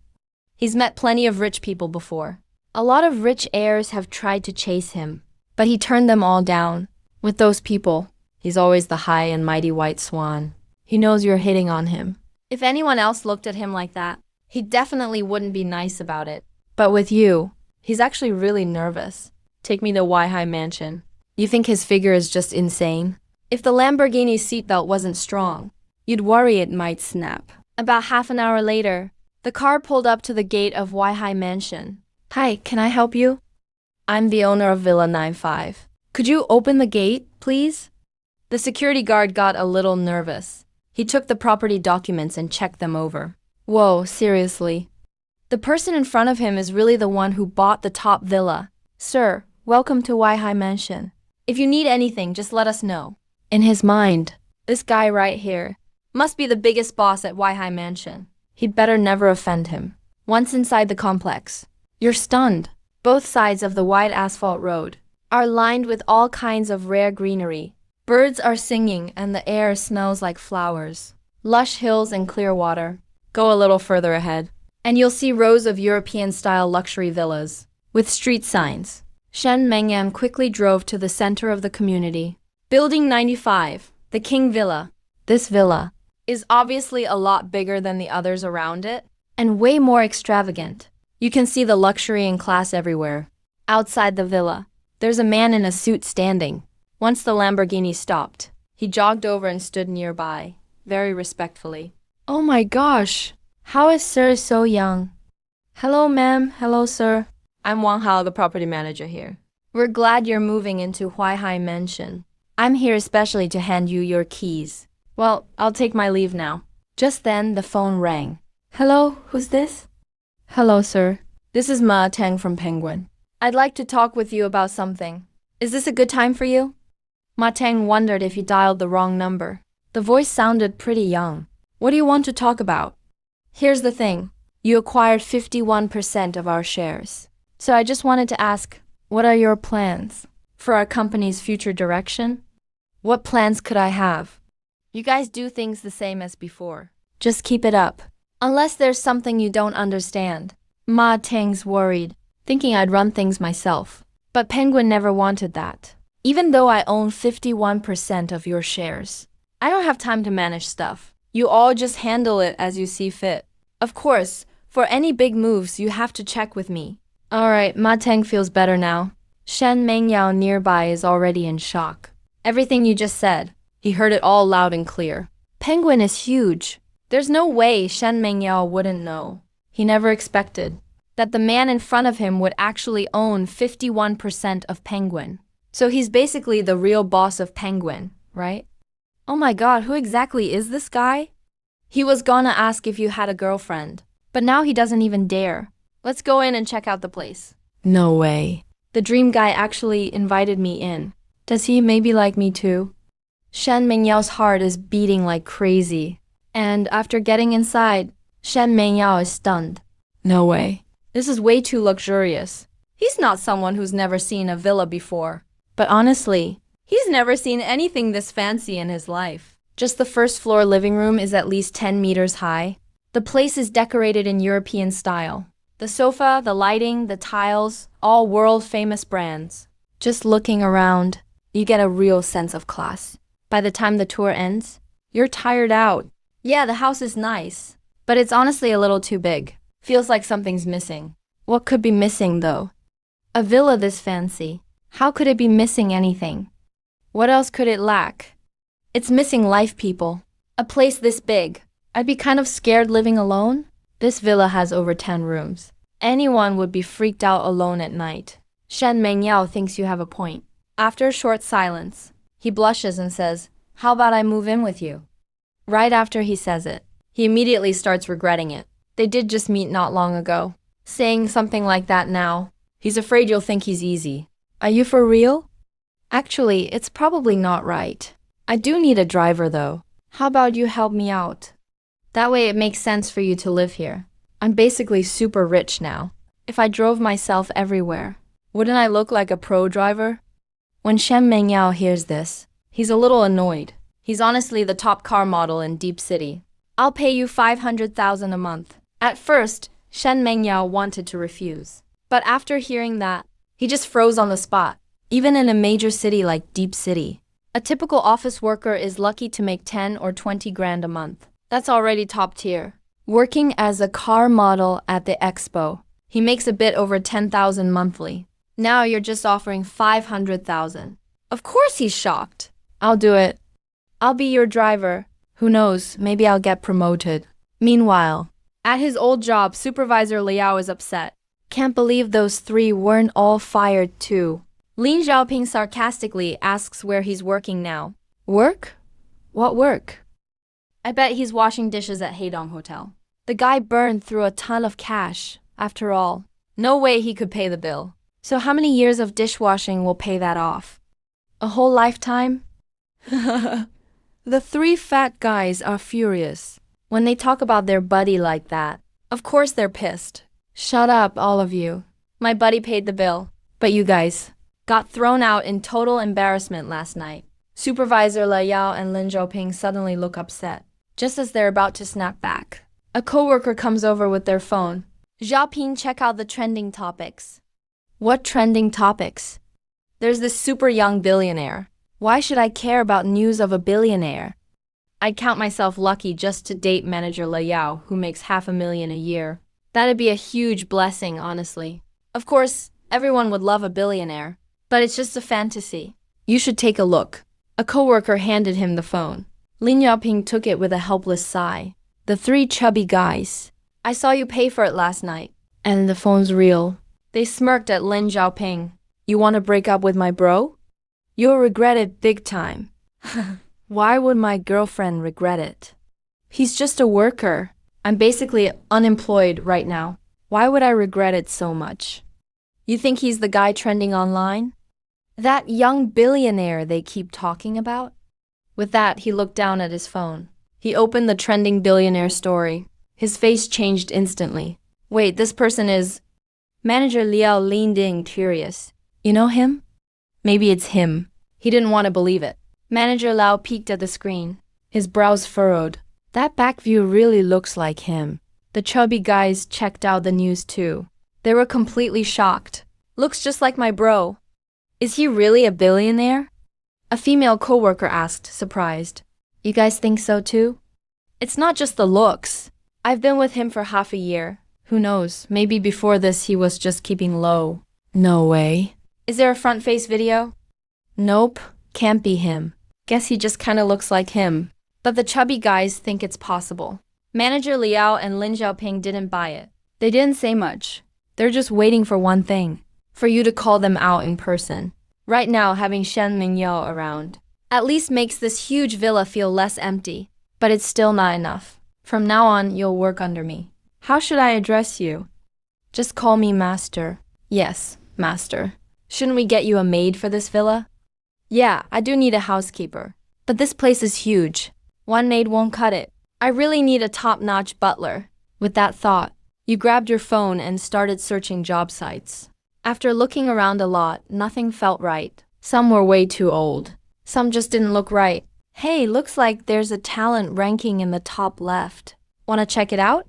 Speaker 1: He's met plenty of rich people before. A lot of rich heirs have tried to chase him, but he turned them all down. With those people, he's always the high and mighty white swan. He knows you're hitting on him. If anyone else looked at him like that, he definitely wouldn't be nice about it. But with you, he's actually really nervous. Take me to Waihai Mansion. You think his figure is just insane? If the Lamborghini seatbelt wasn't strong, you'd worry it might snap. About half an hour later, the car pulled up to the gate of Waihai Mansion. Hi, can I help you? I'm the owner of Villa 95. Could you open the gate, please? The security guard got a little nervous. He took the property documents and checked them over. Whoa, seriously. The person in front of him is really the one who bought the top villa. Sir, welcome to Waihai Mansion. If you need anything, just let us know. In his mind, this guy right here must be the biggest boss at Waihai Mansion. He'd better never offend him. Once inside the complex, you're stunned. Both sides of the wide asphalt road are lined with all kinds of rare greenery. Birds are singing and the air smells like flowers. Lush hills and clear water. Go a little further ahead, and you'll see rows of European-style luxury villas with street signs. Shen Mengyan quickly drove to the center of the community. Building 95, the King Villa. This villa is obviously a lot bigger than the others around it, and way more extravagant. You can see the luxury and class everywhere. Outside the villa, there's a man in a suit standing. Once the Lamborghini stopped, he jogged over and stood nearby, very respectfully. Oh my gosh, how is sir so young? Hello ma'am, hello sir. I'm Wang Hao, the property manager here. We're glad you're moving into Waihai Mansion. I'm here especially to hand you your keys. Well, I'll take my leave now. Just then, the phone rang. Hello, who's this? Hello, sir. This is Ma Tang from Penguin. I'd like to talk with you about something. Is this a good time for you? Ma Tang wondered if he dialed the wrong number. The voice sounded pretty young. What do you want to talk about? Here's the thing. You acquired 51% of our shares. So I just wanted to ask, what are your plans for our company's future direction? What plans could I have? You guys do things the same as before. Just keep it up. Unless there's something you don't understand. Ma Tang's worried, thinking I'd run things myself. But Penguin never wanted that. Even though I own 51% of your shares, I don't have time to manage stuff. You all just handle it as you see fit. Of course, for any big moves, you have to check with me. Alright, Ma Tang feels better now. Shen Mengyao nearby is already in shock. Everything you just said, he heard it all loud and clear. Penguin is huge. There's no way Shen Mengyao wouldn't know. He never expected that the man in front of him would actually own 51% of Penguin. So he's basically the real boss of Penguin, right? Oh my god, who exactly is this guy? He was gonna ask if you had a girlfriend, but now he doesn't even dare. Let's go in and check out the place. No way. The dream guy actually invited me in. Does he maybe like me too? Shen Mengyao's heart is beating like crazy. And after getting inside, Shen Mengyao is stunned. No way. This is way too luxurious. He's not someone who's never seen a villa before. But honestly, he's never seen anything this fancy in his life. Just the first floor living room is at least 10 meters high. The place is decorated in European style. The sofa, the lighting, the tiles, all world-famous brands. Just looking around, you get a real sense of class. By the time the tour ends, you're tired out. Yeah, the house is nice, but it's honestly a little too big. Feels like something's missing. What could be missing, though? A villa this fancy. How could it be missing anything? What else could it lack? It's missing life, people. A place this big. I'd be kind of scared living alone. This villa has over 10 rooms. Anyone would be freaked out alone at night. Shen Mengyao thinks you have a point. After a short silence, he blushes and says, "How about I move in with you?" Right after he says it, he immediately starts regretting it. They did just meet not long ago. Saying something like that now, he's afraid you'll think he's easy. Are you for real? Actually, it's probably not right. I do need a driver though. How about you help me out? That way it makes sense for you to live here. I'm basically super rich now. If I drove myself everywhere, wouldn't I look like a pro driver? When Shen Mengyao hears this, he's a little annoyed. He's honestly the top car model in Deep City. I'll pay you 500,000 a month. At first, Shen Mengyao wanted to refuse. But after hearing that, he just froze on the spot. Even in a major city like Deep City, a typical office worker is lucky to make 10 or 20 grand a month. That's already top tier. Working as a car model at the expo, he makes a bit over 10,000 monthly. Now you're just offering 500,000. Of course he's shocked. I'll do it. I'll be your driver. Who knows, maybe I'll get promoted. Meanwhile, at his old job, Supervisor Liao is upset. Can't believe those three weren't all fired too. Lin Xiaoping sarcastically asks where he's working now. Work? What work? I bet he's washing dishes at Heidong Hotel. The guy burned through a ton of cash. After all, no way he could pay the bill. So how many years of dishwashing will pay that off? A whole lifetime? The three fat guys are furious when they talk about their buddy like that. Of course they're pissed. Shut up, all of you. My buddy paid the bill. But you guys got thrown out in total embarrassment last night. Supervisor Liao and Lin Zhoping suddenly look upset, just as they're about to snap back. A coworker comes over with their phone. Xiaoping, check out the trending topics. What trending topics? There's this super young billionaire. Why should I care about news of a billionaire? I'd count myself lucky just to date manager Liao, who makes $500,000 a year. That'd be a huge blessing, honestly. Of course, everyone would love a billionaire, but it's just a fantasy. You should take a look. A coworker handed him the phone. Lin Yaoping took it with a helpless sigh. The three chubby guys. I saw you pay for it last night. And the phone's real. They smirked at Lin Xiaoping. You want to break up with my bro? You'll regret it big time. Why would my girlfriend regret it? He's just a worker. I'm basically unemployed right now. Why would I regret it so much? You think he's the guy trending online? That young billionaire they keep talking about? With that, he looked down at his phone. He opened the trending billionaire story. His face changed instantly. Wait, this person is... Manager Liao leaned in, curious. You know him? Maybe it's him. He didn't want to believe it. Manager Liao peeked at the screen. His brows furrowed. That back view really looks like him. The chubby guys checked out the news too. They were completely shocked. Looks just like my bro. Is he really a billionaire? A female coworker asked, surprised. You guys think so too? It's not just the looks. I've been with him for half a year. Who knows, maybe before this he was just keeping low. No way. Is there a front-face video? Nope, can't be him. Guess he just kinda looks like him. But the chubby guys think it's possible. Manager Liao and Lin Xiaoping didn't buy it. They didn't say much. They're just waiting for one thing. For you to call them out in person. Right now, having Shen Mingyao around at least makes this huge villa feel less empty. But it's still not enough. From now on, you'll work under me. How should I address you? Just call me Master. Yes, Master. Shouldn't we get you a maid for this villa? Yeah, I do need a housekeeper. But this place is huge. One maid won't cut it. I really need a top-notch butler. With that thought, you grabbed your phone and started searching job sites. After looking around a lot, nothing felt right. Some were way too old. Some just didn't look right. Hey, looks like there's a talent ranking in the top left. Wanna check it out?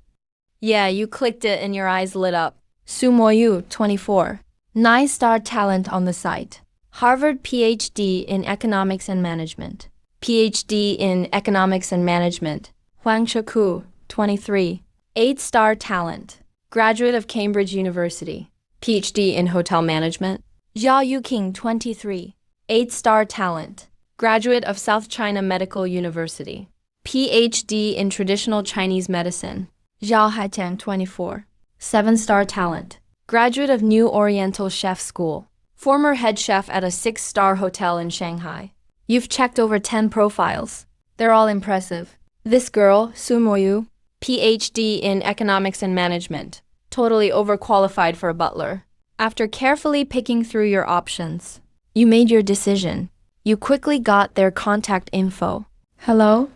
Speaker 1: Yeah, you clicked it and your eyes lit up. Su Moyu, 24. 9-star talent on the site. Harvard PhD in Economics and Management. PhD in Economics and Management. Huang Cheku, 23. 8-star talent. Graduate of Cambridge University. PhD in Hotel Management. Zhao Yuqing, 23. 8-star talent. Graduate of South China Medical University. PhD in Traditional Chinese Medicine. Zhao Haitian, 24. 7-star talent. Graduate of New Oriental Chef School. Former head chef at a 6-star hotel in Shanghai. You've checked over 10 profiles. They're all impressive. This girl, Su Moyu, PhD in Economics and Management. Totally overqualified for a butler. After carefully picking through your options, You made your decision. You quickly got their contact info. Hello?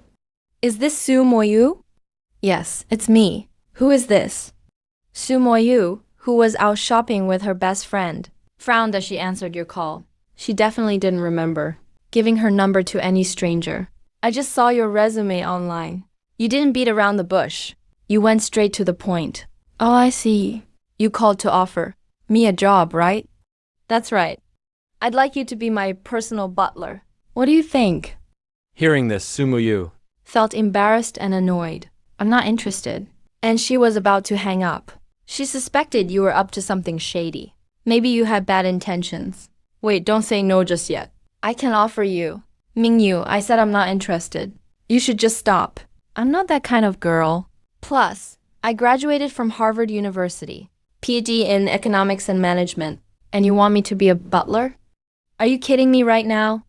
Speaker 1: Is this Su Moyu? Yes, it's me. Who is this? Su Moyu, who was out shopping with her best friend, frowned as she answered your call. She definitely didn't remember giving her number to any stranger. I just saw your resume online. You didn't beat around the bush. You went straight to the point. Oh, I see. You called to offer me a job, right? That's right. I'd like you to be my personal butler. What do you think?
Speaker 2: Hearing this, Sumuyu
Speaker 1: Felt embarrassed and annoyed. I'm not interested. And she was about to hang up. She suspected you were up to something shady. Maybe you had bad intentions. Wait, don't say no just yet. I can offer you. Mingyu, I said I'm not interested. You should just stop. I'm not that kind of girl. Plus, I graduated from Harvard University, PhD in economics and management, and you want me to be a butler? Are you kidding me right now?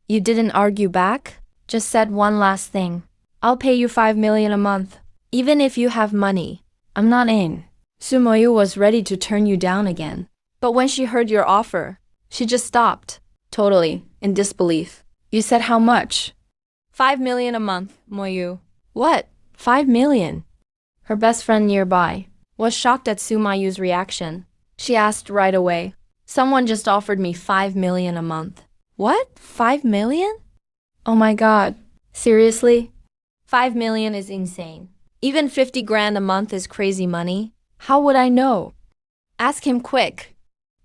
Speaker 1: You didn't argue back? Just said one last thing. I'll pay you 5 million a month, even if you have money. I'm not in. Sumoyu was ready to turn you down again. But when she heard your offer, she just stopped, totally in disbelief. You said how much? 5 million a month, Moyu. What? 5 million? Her best friend nearby was shocked at Sumayu's reaction. She asked right away. Someone just offered me 5 million a month. What? 5 million? Oh my god. Seriously? 5 million is insane. Even 50 grand a month is crazy money. How would I know? Ask him quick.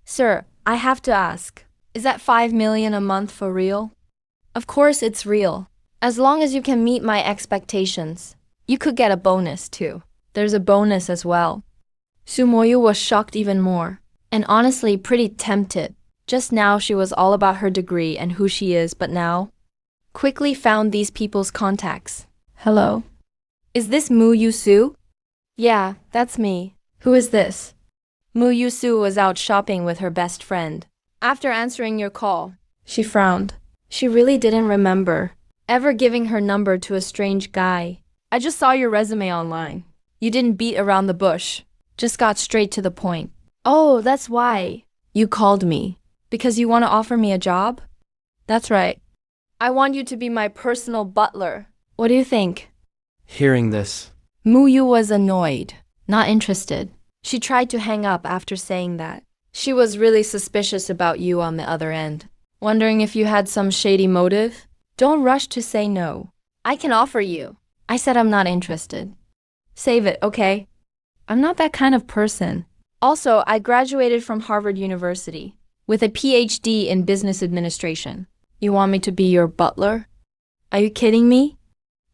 Speaker 1: Sir, I have to ask. Is that 5 million a month for real? Of course it's real. As long as you can meet my expectations. You could get a bonus too. There's a bonus as well. Sumoyu was shocked even more, and honestly pretty tempted. Just now she was all about her degree and who she is, but now quickly found these people's contacts. Hello? Is this Mu Yusu? Yeah, that's me. Who is this? Mu Yusu was out shopping with her best friend. After answering your call, she frowned. She really didn't remember ever giving her number to a strange guy. I just saw your resume online. You didn't beat around the bush. Just got straight to the point. Oh, that's why. You called me. Because you want to offer me a job? That's right. I want you to be my personal butler. What do you think?
Speaker 2: Hearing this,
Speaker 1: Muyu was annoyed, not interested. She tried to hang up after saying that. She was really suspicious about you on the other end, wondering if you had some shady motive. Don't rush to say no. I can offer you. I said I'm not interested. Save it, okay? I'm not that kind of person. Also, I graduated from Harvard University with a PhD in business administration. You want me to be your butler? Are you kidding me?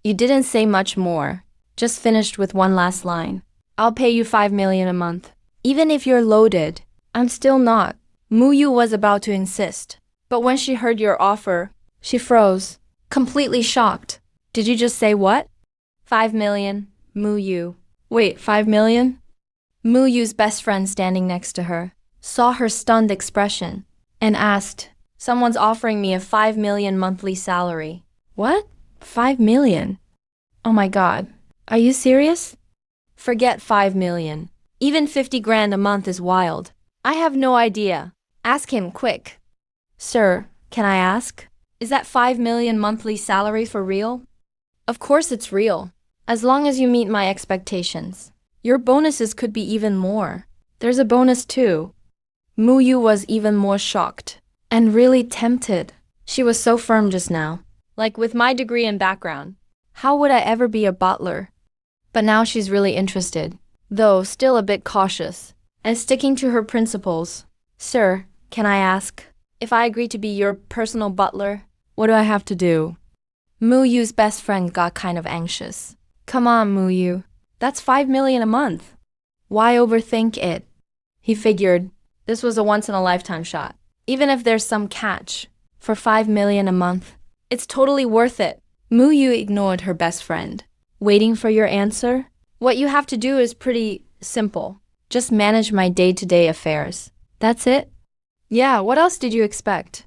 Speaker 1: You didn't say much more, just finished with one last line. I'll pay you 5 million a month. Even if you're loaded, I'm still not. Muyu was about to insist, but when she heard your offer, she froze, completely shocked. Did you just say what? 5 million, Muyu. Wait, 5 million? Muyu's best friend standing next to her saw her stunned expression and asked, Someone's offering me a 5 million monthly salary. What? 5 million? Oh my god. Are you serious? Forget 5 million. Even 50 grand a month is wild. I have no idea. Ask him quick. Sir, can I ask? Is that 5 million monthly salary for real? Of course it's real. As long as you meet my expectations. Your bonuses could be even more. There's a bonus too. Muyu was even more shocked and really tempted. She was so firm just now. Like with my degree and background, how would I ever be a butler? But now she's really interested, though still a bit cautious, and sticking to her principles. Sir, can I ask, if I agree to be your personal butler, what do I have to do? Muyu's best friend got kind of anxious. Come on, Muyu. That's 5 million a month. Why overthink it? He figured this was a once-in-a-lifetime shot. Even if there's some catch, for 5 million a month, it's totally worth it. Muyu ignored her best friend. Waiting for your answer? What you have to do is pretty simple. Just manage my day-to-day affairs. That's it? Yeah, what else did you expect?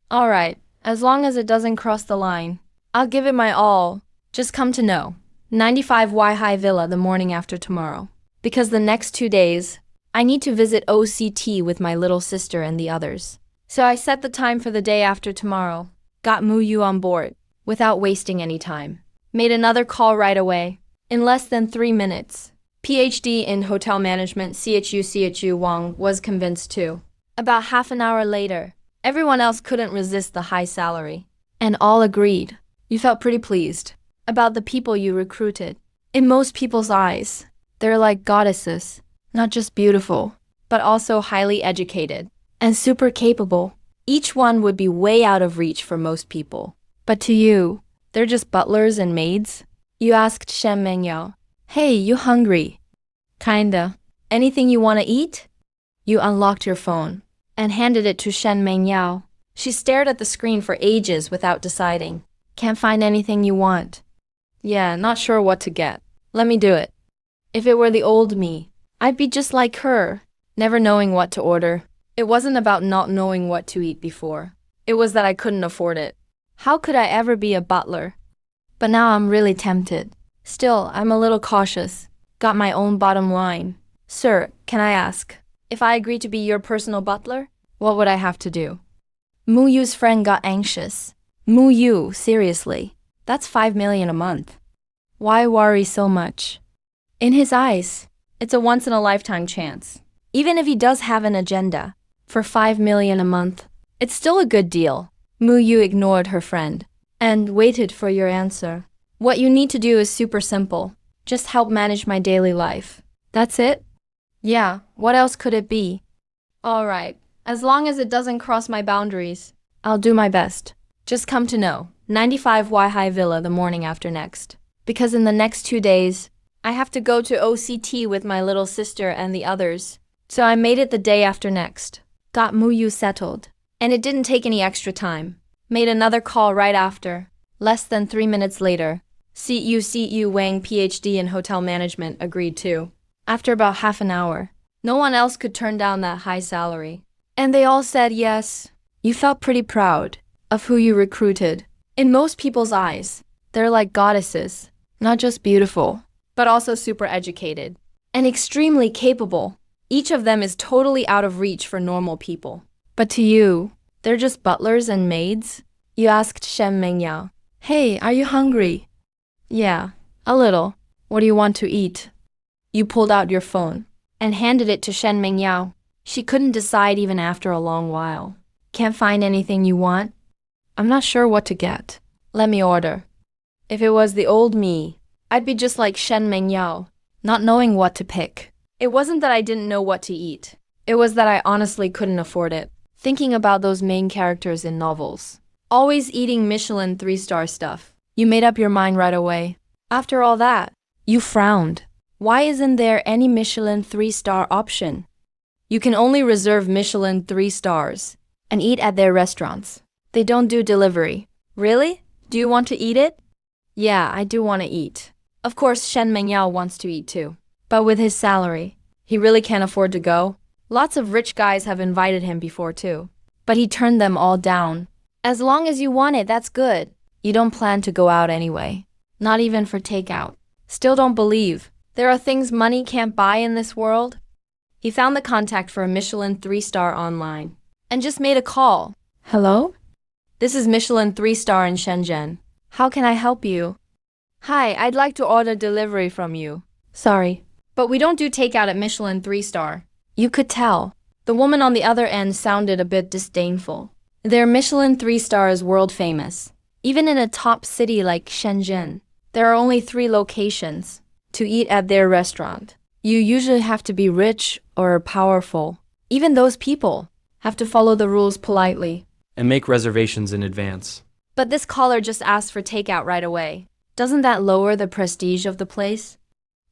Speaker 1: All right, as long as it doesn't cross the line, I'll give it my all. Just come to know. 95 Y High Villa the morning after tomorrow. Because the next 2 days, I need to visit OCT with my little sister and the others. So I set the time for the day after tomorrow. Got Mu Yu on board, without wasting any time. Made another call right away, in less than 3 minutes. PhD in hotel management CHU Wang was convinced too. About half an hour later, everyone else couldn't resist the high salary. And all agreed. You felt pretty pleased about the people you recruited. In most people's eyes, they're like goddesses, not just beautiful, but also highly educated and super capable. Each one would be way out of reach for most people. But to you, they're just butlers and maids. You asked Shen Mengyao, "Hey, you hungry?" "Kinda. Anything you want to eat?" You unlocked your phone and handed it to Shen Mengyao. She stared at the screen for ages without deciding. "Can't find anything you want." "Yeah, not sure what to get. Let me do it." If it were the old me, I'd be just like her, never knowing what to order. It wasn't about not knowing what to eat before. It was that I couldn't afford it. How could I ever be a butler? But now I'm really tempted. Still, I'm a little cautious. Got my own bottom line. "Sir, can I ask, if I agree to be your personal butler, what would I have to do?" Mu Yu's friend got anxious. "Mu Yu, seriously, that's 5 million a month. Why worry so much?" In his eyes, it's a once-in-a-lifetime chance. Even if he does have an agenda, for 5 million a month, it's still a good deal. Mu Yu ignored her friend and waited for your answer. "What you need to do is super simple. Just help manage my daily life." "That's it?" "Yeah, what else could it be?" "All right, as long as it doesn't cross my boundaries, I'll do my best. Just come to know, 95 Waihai Villa the morning after next. Because in the next 2 days, I have to go to OCT with my little sister and the others. So I made it the day after next. Got Mu Yu settled. And it didn't take any extra time. Made another call right after. Less than 3 minutes later, CU Wang PhD in hotel management agreed too. After about half an hour, no one else could turn down that high salary. And they all said yes. You felt pretty proud of who you recruited. In most people's eyes, they're like goddesses, not just beautiful, but also super educated and extremely capable. Each of them is totally out of reach for normal people. But to you, they're just butlers and maids? You asked Shen Mengyao, "Hey, are you hungry?" "Yeah, a little. What do you want to eat?" You pulled out your phone and handed it to Shen Mengyao. She couldn't decide even after a long while. "Can't find anything you want?" "I'm not sure what to get. Let me order." If it was the old me, I'd be just like Shen Mengyao, not knowing what to pick. It wasn't that I didn't know what to eat. It was that I honestly couldn't afford it. Thinking about those main characters in novels, always eating Michelin 3-star stuff. You made up your mind right away. After all that, you frowned. Why isn't there any Michelin 3-star option? You can only reserve Michelin 3 stars and eat at their restaurants. They don't do delivery. Really? Do you want to eat it? Yeah, I do want to eat. Of course, Shen Mengyao wants to eat too. But with his salary, he really can't afford to go. Lots of rich guys have invited him before too. But he turned them all down. As long as you want it, that's good. You don't plan to go out anyway. Not even for takeout. Still don't believe there are things money can't buy in this world? He found the contact for a Michelin 3-star online and just made a call. "Hello? This is Michelin 3-star in Shenzhen. How can I help you?" "Hi, I'd like to order delivery from you." "Sorry, but we don't do takeout at Michelin 3-star. You could tell. The woman on the other end sounded a bit disdainful. Their Michelin 3-star is world famous. Even in a top city like Shenzhen, there are only 3 locations to eat at their restaurant. You usually have to be rich or powerful. Even those people have to follow the rules politely.
Speaker 2: And make reservations in advance.
Speaker 1: But this caller just asked for takeout right away. Doesn't that lower the prestige of the place?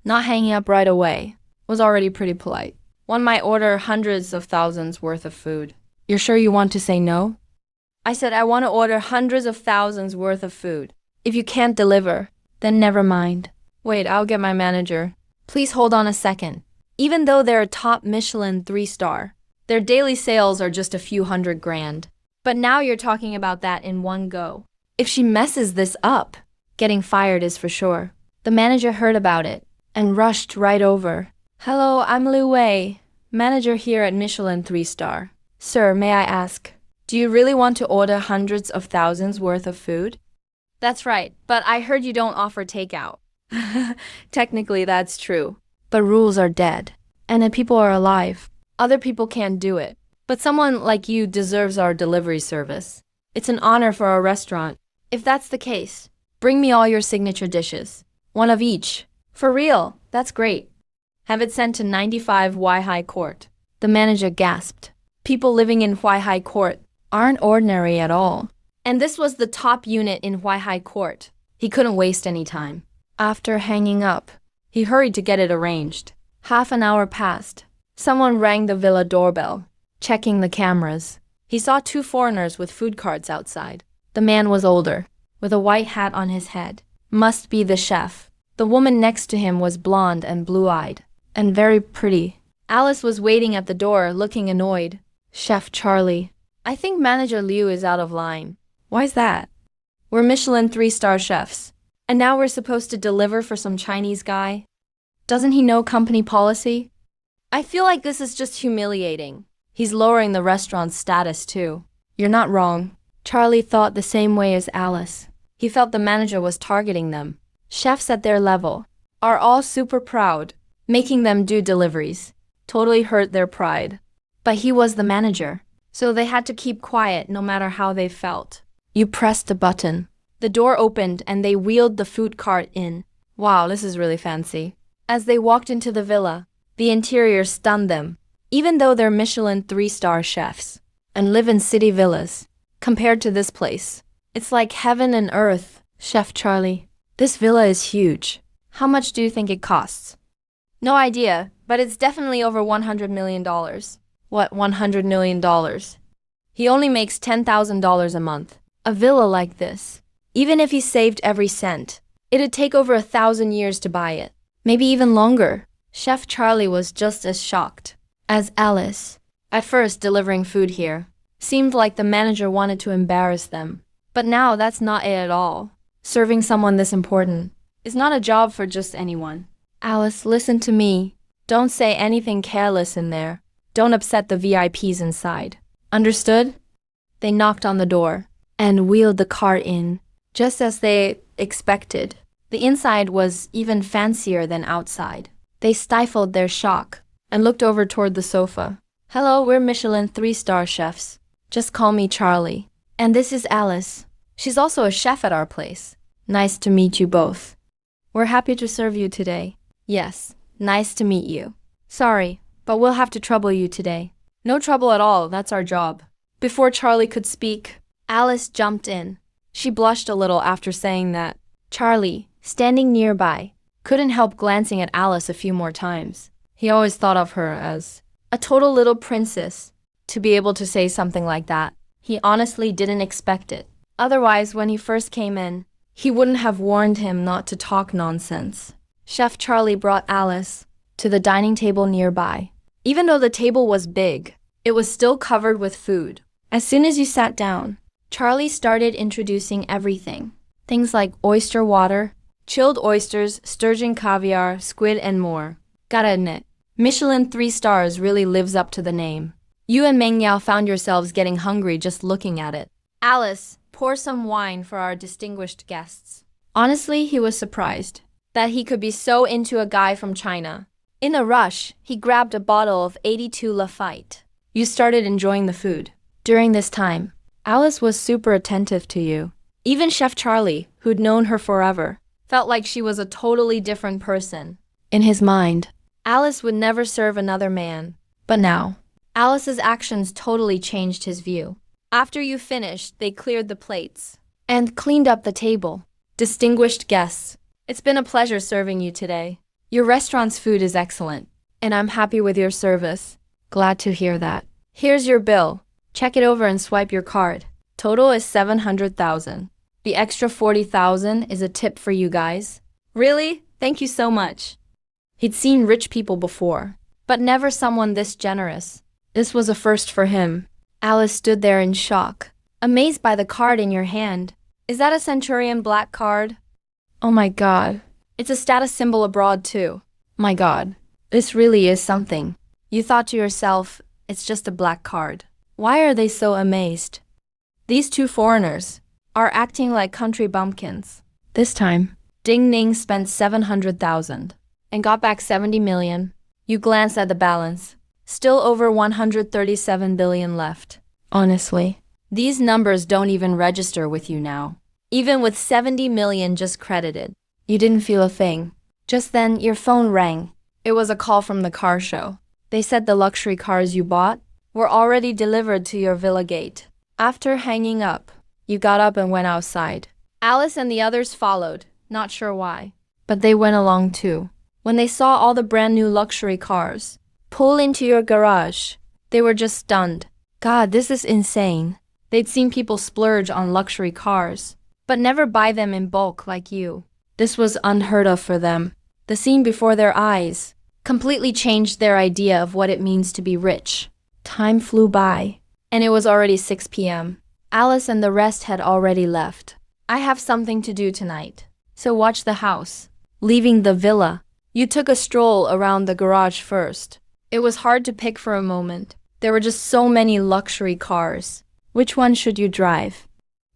Speaker 1: Not hanging up right away was already pretty polite. One might order hundreds of thousands worth of food. You're sure you want to say no? I said I want to order hundreds of thousands worth of food. If you can't deliver, then never mind. Wait, I'll get my manager. Please hold on a second. Even though they're a top Michelin 3-star, their daily sales are just a few hundred grand. But now you're talking about that in one go. If she messes this up, getting fired is for sure. The manager heard about it and rushed right over. "Hello, I'm Liu Wei, manager here at Michelin 3-star. Sir, may I ask, Do you really want to order hundreds of thousands worth of food? That's right, but I heard you don't offer takeout. Technically, that's true. But rules are dead, and the people are alive. Other people can't do it. But someone like you deserves our delivery service. It's an honor for our restaurant. If that's the case, bring me all your signature dishes. One of each. For real, that's great. Have it sent to 95 Huaihai Court. The manager gasped. People living in Huaihai Court aren't ordinary at all. And this was the top unit in Huaihai Court. He couldn't waste any time. After hanging up, he hurried to get it arranged. Half an hour passed. Someone rang the villa doorbell, checking the cameras. He saw two foreigners with food carts outside. The man was older, with a white hat on his head. Must be the chef. The woman next to him was blonde and blue-eyed, and very pretty. Alice was waiting at the door, looking annoyed. Chef Charlie. I think Manager Liu is out of line. Why's that? We're Michelin 3-star chefs, and now we're supposed to deliver for some Chinese guy? Doesn't he know company policy? I feel like this is just humiliating. He's lowering the restaurant's status too. You're not wrong. Charlie thought the same way as Alice. He felt the manager was targeting them. Chefs at their level are all super proud, making them do deliveries. Totally hurt their pride. But he was the manager, so they had to keep quiet no matter how they felt. You pressed the button. The door opened and they wheeled the food cart in. Wow, this is really fancy. As they walked into the villa, the interior stunned them. Even though they're Michelin 3-star chefs and live in city villas, compared to this place, it's like heaven and earth. Chef Charlie, this villa is huge. How much do you think it costs? No idea, but it's definitely over $100 million. What, $100 million? He only makes $10,000 a month. A villa like this, even if he saved every cent, it'd take over 1,000 years to buy it. Maybe even longer. Chef Charlie was just as shocked as Alice. At first, delivering food here seemed like the manager wanted to embarrass them. But now that's not it at all. Serving someone this important is not a job for just anyone. Alice, listen to me. Don't say anything careless in there. Don't upset the VIPs inside. Understood? They knocked on the door and wheeled the cart in, just as they expected. The inside was even fancier than outside. They stifled their shock and looked over toward the sofa. Hello, we're Michelin 3-star chefs. Just call me Charlie. And this is Alice. She's also a chef at our place. Nice to meet you both. We're happy to serve you today. Yes, nice to meet you. Sorry, but we'll have to trouble you today. No trouble at all, that's our job. Before Charlie could speak, Alice jumped in. She blushed a little after saying that. Charlie, standing nearby, couldn't help glancing at Alice a few more times. He always thought of her as a total little princess. To be able to say something like that, he honestly didn't expect it. Otherwise, when he first came in, he wouldn't have warned him not to talk nonsense. Chef Charlie brought Alice to the dining table nearby. Even though the table was big, it was still covered with food. As soon as you sat down, Charlie started introducing everything. Things like oyster water, chilled oysters, sturgeon caviar, squid, and more. Gotta admit, Michelin 3 stars really lives up to the name. You and Meng Yao found yourselves getting hungry just looking at it. Alice, pour some wine for our distinguished guests. Honestly, he was surprised that he could be so into a guy from China. In a rush, he grabbed a bottle of 82 Lafite. You started enjoying the food. During this time, Alice was super attentive to you. Even Chef Charlie, who'd known her forever, felt like she was a totally different person. In his mind, Alice would never serve another man. But now, Alice's actions totally changed his view. After you finished, they cleared the plates and cleaned up the table. Distinguished guests, it's been a pleasure serving you today. Your restaurant's food is excellent, and I'm happy with your service. Glad to hear that. Here's your bill. Check it over and swipe your card. Total is 700,000. The extra 40,000 is a tip for you guys. Really? Thank you so much. He'd seen rich people before, but never someone this generous. This was a first for him. Alice stood there in shock, amazed by the card in your hand. Is that a Centurion black card? Oh my god. It's a status symbol abroad too. My god. This really is something. You thought to yourself, it's just a black card. Why are they so amazed? These two foreigners are acting like country bumpkins. This time, Ding Ning spent 700,000 and got back 70 million. You glance at the balance. Still over 137 billion left. Honestly, these numbers don't even register with you now. Even with 70 million just credited, you didn't feel a thing. Just then, your phone rang. It was a call from the car show. They said the luxury cars you bought were already delivered to your villa gate. After hanging up, you got up and went outside. Alice and the others followed, not sure why. But they went along too. When they saw all the brand new luxury cars pull into your garage, they were just stunned. God, this is insane. They'd seen people splurge on luxury cars, but never buy them in bulk like you. This was unheard of for them. The scene before their eyes completely changed their idea of what it means to be rich. Time flew by, and it was already 6 p.m. Alice and the rest had already left. I have something to do tonight, so watch the house. Leaving the villa, you took a stroll around the garage first. It was hard to pick for a moment. There were just so many luxury cars. Which one should you drive?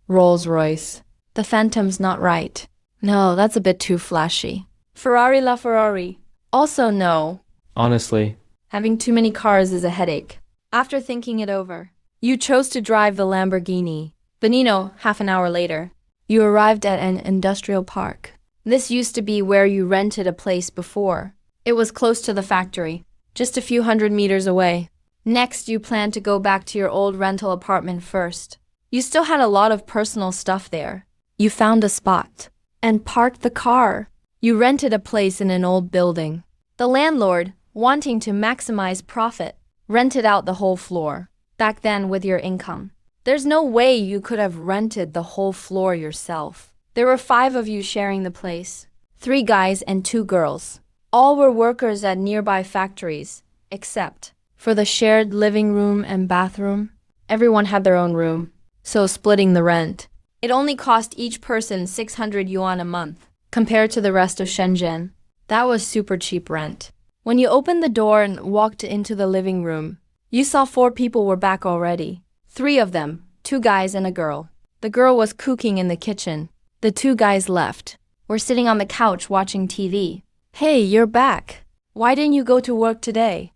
Speaker 1: Rolls-Royce. The Phantom's not right. No, that's a bit too flashy. Ferrari la Ferrari. Also no.
Speaker 2: Honestly,
Speaker 1: Having too many cars is a headache. After thinking it over, you chose to drive the Lamborghini. Benino, half an hour later, you arrived at an industrial park. This used to be where you rented a place before. It was close to the factory, just a few hundred meters away. Next, you planned to go back to your old rental apartment first. You still had a lot of personal stuff there. You found a spot and parked the car. You rented a place in an old building. The landlord, wanting to maximize profit, rented out the whole floor. Back then, with your income, there's no way you could have rented the whole floor yourself. There were 5 of you sharing the place, 3 guys and 2 girls. All were workers at nearby factories, except for the shared living room and bathroom. Everyone had their own room, so splitting the rent. It only cost each person 600 yuan a month, compared to the rest of Shenzhen. That was super cheap rent. When you opened the door and walked into the living room, you saw 4 people were back already. 3 of them, 2 guys and a girl. The girl was cooking in the kitchen. The 2 guys left, were sitting on the couch watching TV. Hey, you're back. Why didn't you go to work today?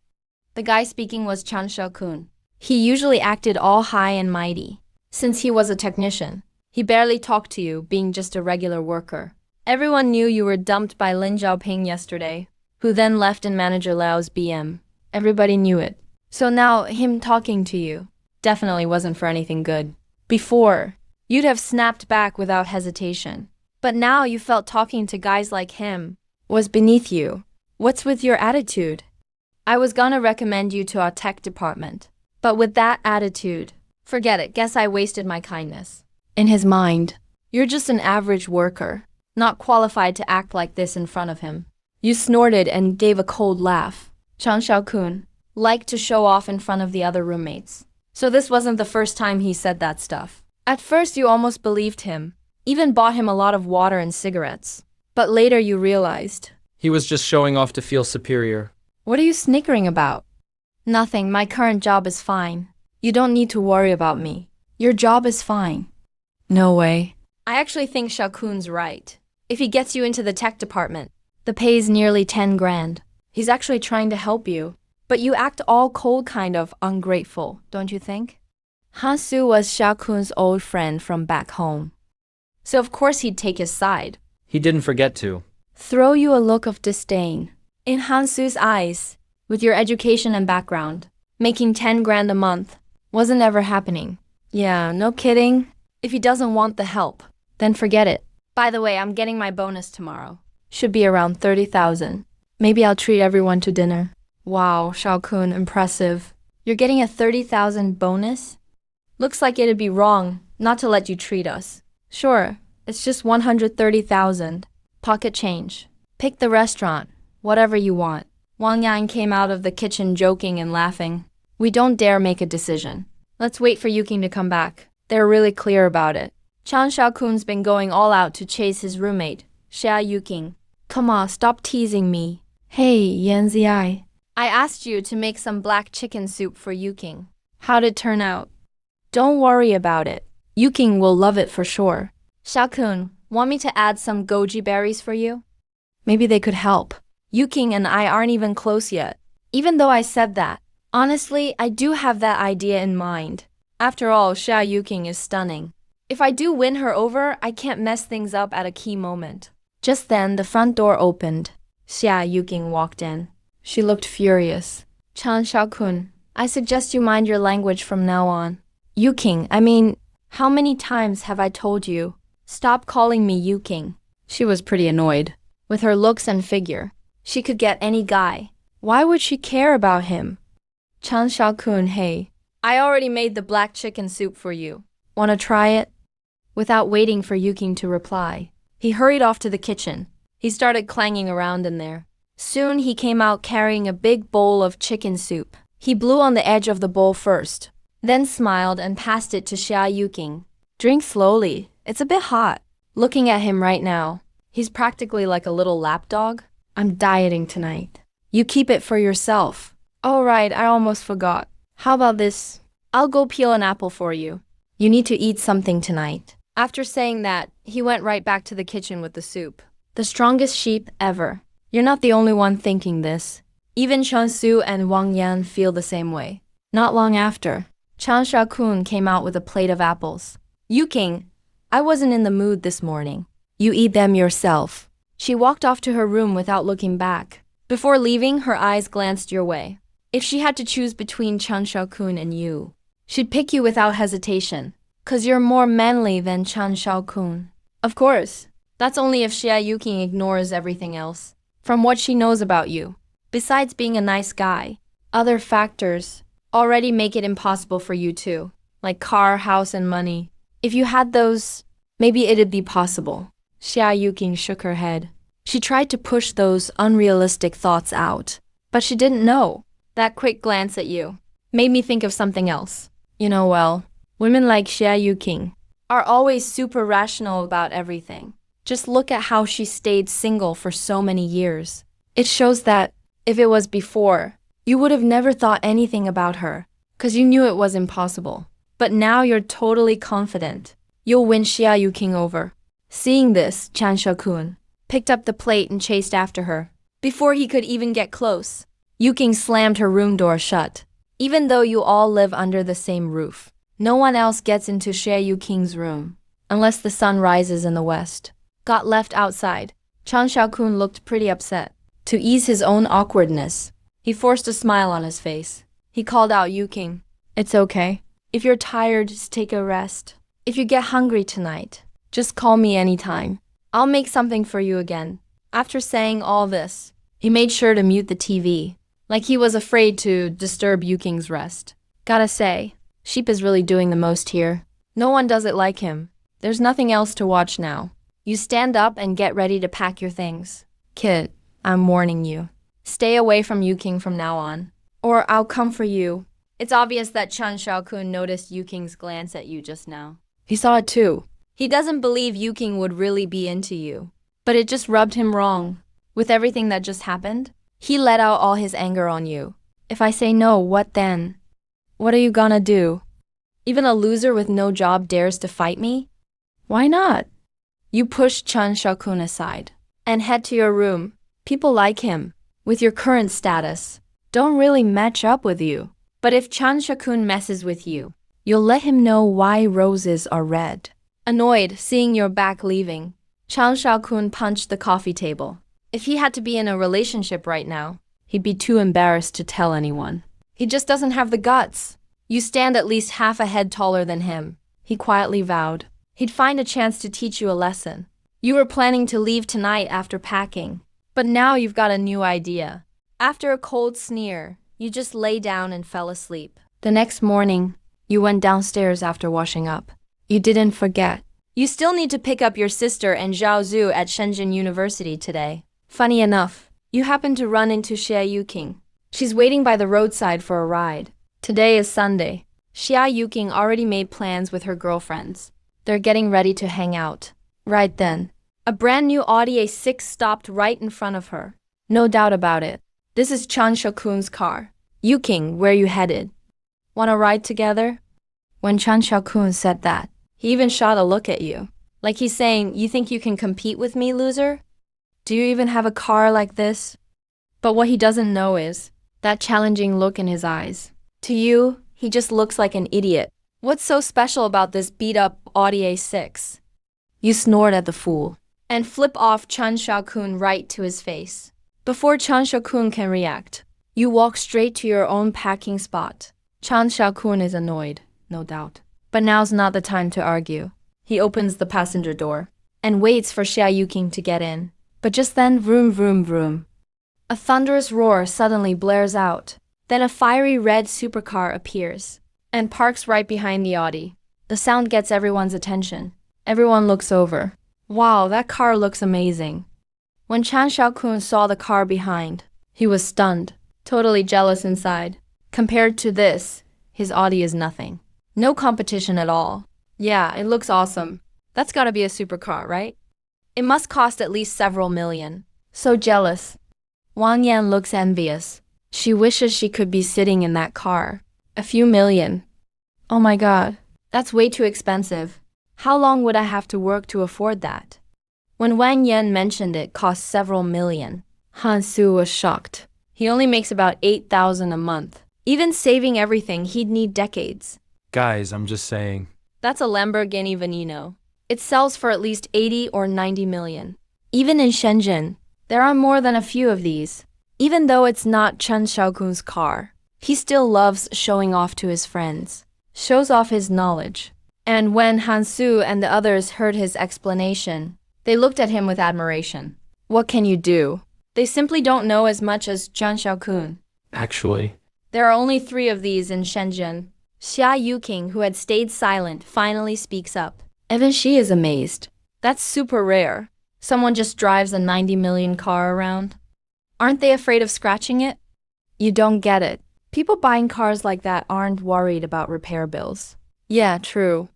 Speaker 1: The guy speaking was Chan Xiaokun. He usually acted all high and mighty. Since he was a technician, he barely talked to you, being just a regular worker. Everyone knew you were dumped by Lin Zhaoping yesterday, who then left in Manager Lao's BM. Everybody knew it. So now, him talking to you definitely wasn't for anything good. Before, you'd have snapped back without hesitation. But now you felt talking to guys like him was beneath you. What's with your attitude? I was gonna recommend you to our tech department. But with that attitude, forget it, guess I wasted my kindness. In his mind, you're just an average worker, not qualified to act like this in front of him. You snorted and gave a cold laugh. Chang Xiaokun liked to show off in front of the other roommates. So this wasn't the first time he said that stuff. At first you almost believed him, even bought him a lot of water and cigarettes. But later you realized.
Speaker 2: he was just showing off to feel superior.
Speaker 1: What are you snickering about? Nothing, my current job is fine. You don't need to worry about me. Your job is fine. No way. I actually think Xiaokun's right. If he gets you into the tech department, the pay's nearly 10 grand. He's actually trying to help you. But you act all cold, kind of ungrateful, don't you think? Hansu was Xiaokun's old friend from back home. So of course he'd take his side.
Speaker 2: He didn't forget to.
Speaker 1: Throw you a look of disdain. In Hansu's eyes, with your education and background, making 10 grand a month wasn't ever happening. Yeah, no kidding. If he doesn't want the help, then forget it. By the way, I'm getting my bonus tomorrow. Should be around 30,000. Maybe I'll treat everyone to dinner. Wow, Xiaokun, impressive. You're getting a 30,000 bonus? Looks like it'd be wrong not to let you treat us. Sure, it's just 130,000. Pocket change. Pick the restaurant, whatever you want. Wang Yan came out of the kitchen joking and laughing. We don't dare make a decision. Let's wait for Yuking to come back. They're really clear about it. Chang Xiaokun's been going all out to chase his roommate, Xia Yuking. Come on, stop teasing me. Hey, Yan Ziai. I asked you to make some black chicken soup for Yuking. How'd it turn out? Don't worry about it. Yuking will love it for sure. Xiaokun, want me to add some goji berries for you? Maybe they could help. Yuking and I aren't even close yet. Even though I said that, honestly, I do have that idea in mind. After all, Xia Yuking is stunning. If I do win her over, I can't mess things up at a key moment. Just then, the front door opened. Xia Yuking walked in. She looked furious. Chan Xiaokun, I suggest you mind your language from now on. Yuking, how many times have I told you? Stop calling me Yuking. She was pretty annoyed. With her looks and figure, she could get any guy. Why would she care about him? Chan Xiaokun, hey, I already made the black chicken soup for you. Wanna try it? Without waiting for Yuking to reply, he hurried off to the kitchen. He started clanging around in there. Soon he came out carrying a big bowl of chicken soup. He blew on the edge of the bowl first, then smiled and passed it to Xia Yuking. Drink slowly, it's a bit hot. Looking at him right now, he's practically like a little lapdog. I'm dieting tonight. You keep it for yourself. Oh right, I almost forgot. How about this? I'll go peel an apple for you. You need to eat something tonight. After saying that, he went right back to the kitchen with the soup. The strongest sheep ever. You're not the only one thinking this. Even Chen Su and Wang Yan feel the same way. Not long after, Chan Xiaokun came out with a plate of apples. Yuking, I wasn't in the mood this morning. You eat them yourself. She walked off to her room without looking back. Before leaving, her eyes glanced your way. If she had to choose between Chan Xiaokun and you, she'd pick you without hesitation. 'Cause you're more manly than Chan Xiaokun. Of course, that's only if Xia Yuking ignores everything else. From what she knows about you, besides being a nice guy, other factors already make it impossible for you too, like car, house, and money. If you had those, maybe it'd be possible. Xia Yuking shook her head. She tried to push those unrealistic thoughts out, but she didn't know. That quick glance at you made me think of something else. Women like Xia Yuking are always super rational about everything. Just look at how she stayed single for so many years. It shows that if it was before, you would have never thought anything about her, 'cause you knew it was impossible. But now you're totally confident. You'll win Xia Yuking over. Seeing this, Chan Xiaokun picked up the plate and chased after her. Before he could even get close, Yuking slammed her room door shut. Even though you all live under the same roof, no one else gets into Xia Yuking's room, unless the sun rises in the west. Got left outside. Chan Xiaokun looked pretty upset. To ease his own awkwardness, he forced a smile on his face. He called out Yuking. It's okay. If you're tired, just take a rest. If you get hungry tonight, just call me anytime. I'll make something for you again. After saying all this, he made sure to mute the TV, like he was afraid to disturb Yuking's rest. Gotta say, Sheep is really doing the most here. No one does it like him. There's nothing else to watch now. You stand up and get ready to pack your things. Kid, I'm warning you. Stay away from Yuking from now on, or I'll come for you. It's obvious that Chan Xiaokun noticed Yuking's glance at you just now. He saw it too. He doesn't believe Yuking would really be into you, but it just rubbed him wrong. With everything that just happened, he let out all his anger on you. If I say no, what then? What are you gonna do? Even a loser with no job dares to fight me? Why not? You push Chan Xiaokun aside and head to your room. People like him, with your current status, don't really match up with you. But if Chan Xiaokun messes with you, you'll let him know why roses are red. Annoyed, seeing your back leaving, Chan Xiaokun punched the coffee table. If he had to be in a relationship right now, he'd be too embarrassed to tell anyone. He just doesn't have the guts. You stand at least half a head taller than him, he quietly vowed. He'd find a chance to teach you a lesson. You were planning to leave tonight after packing, but now you've got a new idea. After a cold sneer, you just lay down and fell asleep. The next morning, you went downstairs after washing up. You didn't forget. You still need to pick up your sister and Zhao Zhu at Shenzhen University today. Funny enough, you happen to run into Xia Yuking. She's waiting by the roadside for a ride. Today is Sunday. Xia Yuking already made plans with her girlfriends. They're getting ready to hang out. Right then, a brand new Audi A6 stopped right in front of her. No doubt about it. This is Chan Xiaokun's car. Yuking, where you headed? Wanna ride together? When Chan Xiaokun said that, he even shot a look at you. Like he's saying, you think you can compete with me, loser? Do you even have a car like this? But what he doesn't know is that challenging look in his eyes. To you, he just looks like an idiot. What's so special about this beat-up Audi A6? You snort at the fool and flip off Chan Xiaokun right to his face. Before Chan Xiaokun can react, you walk straight to your own parking spot. Chan Xiaokun is annoyed, no doubt. But now's not the time to argue. He opens the passenger door and waits for Xia Yuking to get in. But just then, vroom vroom vroom. A thunderous roar suddenly blares out. Then a fiery red supercar appears and parks right behind the Audi. The sound gets everyone's attention. Everyone looks over. Wow, that car looks amazing. When Chan Xiaokun saw the car behind, he was stunned, totally jealous inside. Compared to this, his Audi is nothing. No competition at all. Yeah, it looks awesome. That's gotta be a supercar, right? It must cost at least several million. So jealous. Wang Yan looks envious. She wishes she could be sitting in that car. A few million. Oh my god, that's way too expensive. How long would I have to work to afford that? When Wang Yan mentioned it cost several million, Han Su was shocked. He only makes about 8,000 a month. Even saving everything, he'd need decades.
Speaker 2: Guys, I'm just saying.
Speaker 1: That's a Lamborghini Veneno. It sells for at least 80 or 90 million. Even in Shenzhen, there are more than a few of these. Even though it's not Chen Xiaokun's car, he still loves showing off to his friends. Shows off his knowledge. And when Han Su and the others heard his explanation, they looked at him with admiration. What can you do? They simply don't know as much as Chen Xiaokun.
Speaker 2: Actually,
Speaker 1: There are only 3 of these in Shenzhen. Xia Yuking, who had stayed silent, finally speaks up. Even she is amazed. That's super rare. Someone just drives a 90 million car around. Aren't they afraid of scratching it? You don't get it. People buying cars like that aren't worried about repair bills. Yeah, true.